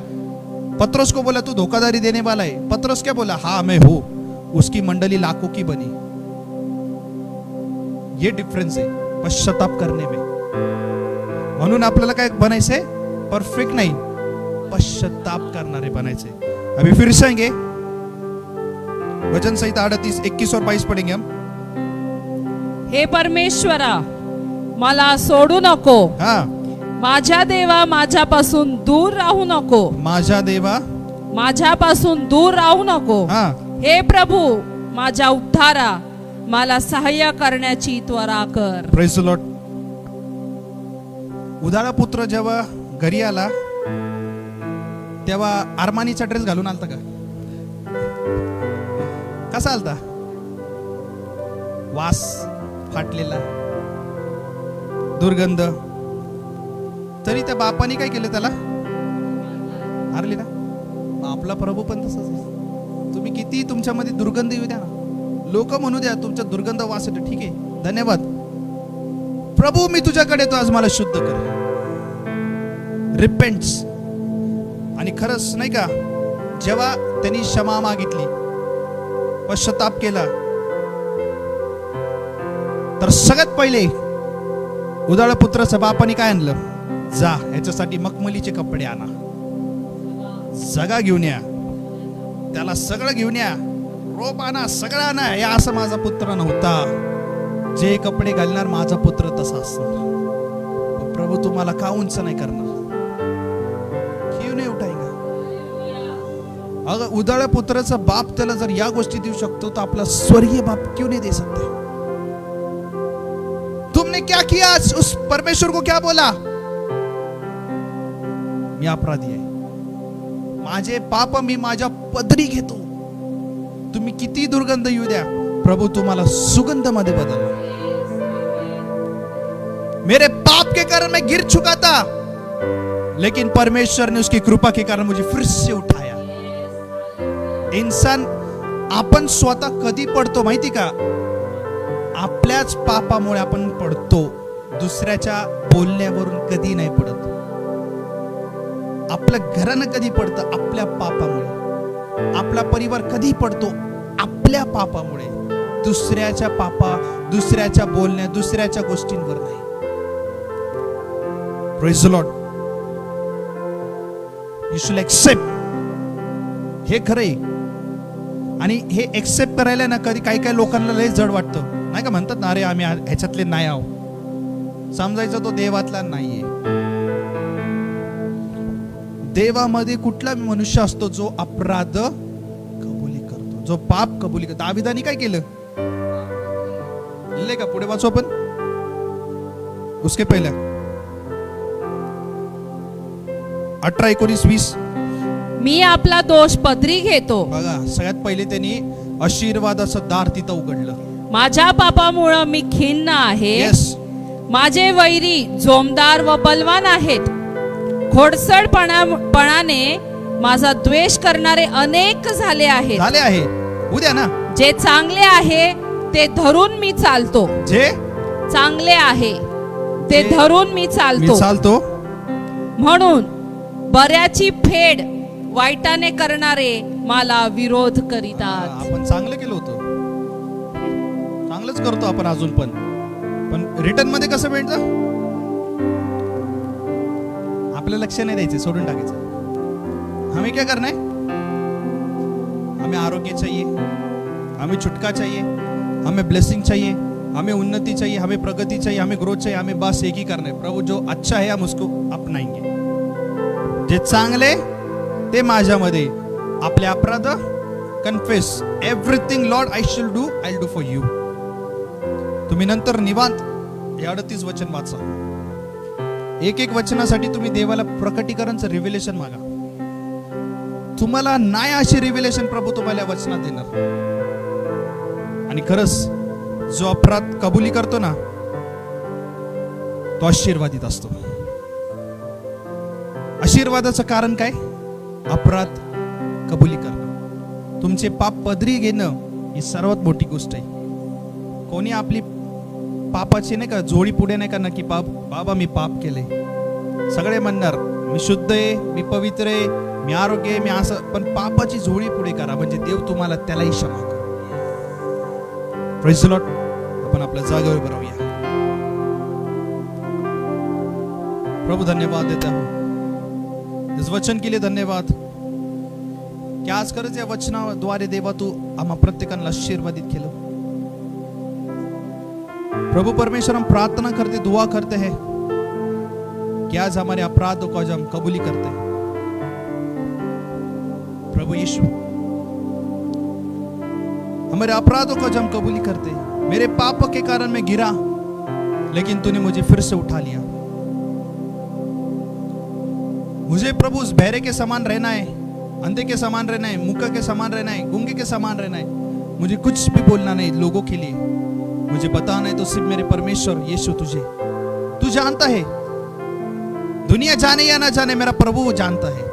पतरस को बोला तू धोखाधड़ी देने वाला है. पतरस क्या बोला, हाँ मैं हूं. उसकी मंडली लाखों की बनी. ये डिफरेंस है पश्चाताप करने में. म्हणून आपल्याला काय बनायचंय, परफेक्ट नाही, पश्चाताप करणारे बनायचे. अभी फिर से आएंगे, वचन संहिता 38, 21 और 22 पढ़ेंगे हम. हे परमेश्वरा, मला सोडू नको. हाँ, माझ्या देवा, माझ्यापासून दूर राहू नको. माझा देवा, माझ्यापासून दूर राहू नको. हाँ, हे प्रभू, माझ्या उद्धारा, मला सहाय्य करण्याची त्वरा कर. Praise the Lord. उदाळा पुत्र जेव्हा घरी आला तेव्हा आरमानीचा ड्रेस घालून आलता का, कसा आलता, वास फाटलेला, दुर्गंध. तरी त्या बापाने काय केलं, त्याला मारले ना. आपला प्रभू पण तसाच आहे. तुम्ही किती तुमच्यामध्ये दुर्गंध येऊ द्या ना, लोक म्हणू द्या तुमच्या दुर्गंध वास येतो, ठीक आहे, धन्यवाद प्रभू, मी तुझ्याकडे येतो, आज मला शुद्ध कर. रिपेंट्स. आणि खरंच नाही का, जेव्हा त्यांनी क्षमा मागितली, पश्चाताप केला, तर सगळ्यात पहिले उदाळ पुत्राचं बापाने काय आणलं, जा याच्यासाठी मखमलीचे कपडे आणा, जगा घेऊन या, त्याला सगळं घेऊन या, रोप आणा, सगळं आणा. हे असं माझा पुत्र नव्हता, जे कपडे घालणार माझा पुत्र तसा असणार. प्रभू तुम्हाला का उंच नाही करणार, क्यों नहीं उठाएगा. अगर उदाळ पुत्राचा बाप त्याला जर या गोष्टी देऊ शकतो, तर आपला स्वर्गीय बाप क्यों नहीं दे सकते. तुमने क्या किया, उस परमेश्वर को क्या बोला, मी अपराधी आहे, माझे पाप मी माझ्या पदरी घेतो. तुम्ही किती दुर्गंध येऊ द्या, प्रभू तुम्हाला सुगंध मध्ये बदलणार. मेरे पाप के कारण मैं गिर चुका था, लेकिन परमेश्वर ने उसकी कृपा के कारण मुझे फिर से उठाया. इंसान आपण स्वतः कधी पडतो माहिती का, आपल्याच पापामुळे आपण पडतो, दुसऱ्याच्या बोलण्यावरून कधी नाही पडत. आपल्या घरानं कधी पडतं, आपल्या पापामुळे. आपला परिवार कधी पडतो, आपल्या पापामुळे. दुसऱ्याच्या पापा, दुसऱ्याच्या बोलण्या, दुसऱ्याच्या गोष्टींवर नाही. Praise the Lord. You should accept. हे खरंय. आणि हे एक्सेप्ट करायला ना कधी काही काही लोकांना लय जड वाटतं, नाही का, म्हणतात ना, अरे आम्ही ह्याच्यातले नाही आहो. समजायचं तो देवातला नाहीये. देवामध्ये कुठला मनुष्य असतो जो अपराध कबुली करतो, जो पाप कबुली करतो. दाविदाने काय केलं, लिहिले का, पुढे वाचू आपण, उसके पहिले 18, 19, 20. मी आपला दोष पदरी घेतो. बघा, सगळ्यात पहिले त्यांनी आशीर्वादाचं दार तिथं उघडलं. माझ्या पापामुळे मी खिन्न आहे. येस. माझे वैरी जोमदार व बलवान आहेत. खोडसळपणाने माझा द्वेष करणारे अनेक झाले आहेत. झाले आहे, उद्या ना. जे चांगले आहे ते धरून मी चालतो. जे चांगले आहे ते जे धरून मी मी चालतो. चालतो. म्हणून बऱ्याची फेड वाईटाने करणारे मला विरोध करीतात. आपण चांगलं केलं होतं, चांगलंच करतो आपण अजून पण रिटर्न मध्ये कसं मिळतं, आपलं लक्ष नाही द्यायचं, सोडून टाकायचं. हमें क्या करना है, हमें आरोग्य चाहिए, हमें छुटका चाहिए, हमें ब्लेसिंग चाहिए, हमें उन्नति चाहिए, हमें प्रगति चाहिए, हमें ग्रोथ चाहिए. हमें बस एक ही करना है, प्रभु जो अच्छा है हम उसको अपनाएंगे. जे चांगले ते माझ्यामध्ये, आपले अपराध confess, everything Lord I shall do, I do for you. तुम्ही नंतर निवांत हे 38 वचन वाचा. एक एक वचनासाठी तुम्ही देवाला प्रकटीकरणचं रिव्हिलेशन मागा. तुम्हाला नाही अशी रिव्हिलेशन प्रभू तुम्हाला वचनात देणार. आणि खरंच जो अपराध कबुली करतो ना, तो आशीर्वादित असतो. आशीर्वादाचं कारण काय, अपराध कबुली करणं, तुमचे पाप पदरी घेणं, ही सर्वात मोठी गोष्ट आहे. कोणी आपली पापाची नाही का जोडी पुढे नाही करणार की बाबा मी पाप केले. सगळे म्हणणार मी शुद्ध आहे, मी पवित्र आहे, मी आरोग्य आहे, मी असं. पण पापाची जोडी पुढे करा, म्हणजे देव तुम्हाला त्यालाही क्षमा करा. Praise the Lord. आपण आपल्या जागेवर उभं राहूया. प्रभू धन्यवाद देता हूं इस वचन के लिए. धन्यवाद की आज खरंच या वचनाद्वारे देवा तू आम्हा प्रत्येकाला आशीर्वादित केलं. प्रभु परमेश्वर, हम प्रार्थना करते, दुआ करते हैं कि आज हमारे अपराधों को आज हम कबूली करते हैं. प्रभु यीशु, हमारे अपराधों को आज हम कबूली करते हैं. मेरे पापों के कारण मैं गिरा, लेकिन तूने मुझे फिर से उठा लिया. मुझे प्रभु उस बहरे के समान रहना है, अंधे के समान रहना है, मूका के समान रहना है, गूंगे के समान रहना है. मुझे कुछ भी बोलना नहीं लोगों के लिए, मुझे बताना है तो सिर्फ मेरे परमेश्वर यीशु तुझे. तू जानता है दुनिया जाने या ना जाने, मेरा प्रभु जानता है।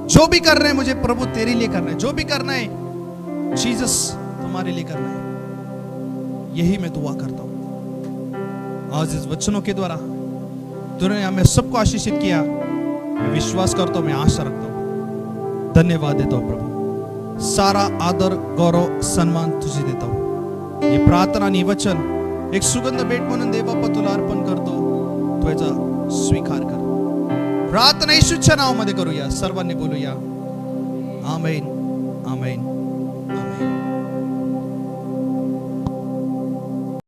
जो भी कर रहे हैं मुझे प्रभु तेरे लिए करना है, जो भी करना है जीसस तुम्हारे लिए करना है। यही मैं दुआ करता हूं। आज इस वचनों के द्वारा तूने हमें सबको आशीषित किया। मैं विश्वास करता हूं, मैं आशा रखता हूं। धन्यवाद देता हूं प्रभु। सारा आदर गौरव सम्मान तुझे देता हूं। ये प्रार्थना आणि वचन एक सुगंध भेट म्हणून देवबाप्पा तुला अर्पण करतो। तू याचा स्वीकार कर। प्रार्थना येशूच्या नावामध्ये करूया, सर्वांनी बोलूया आमेन आमेन।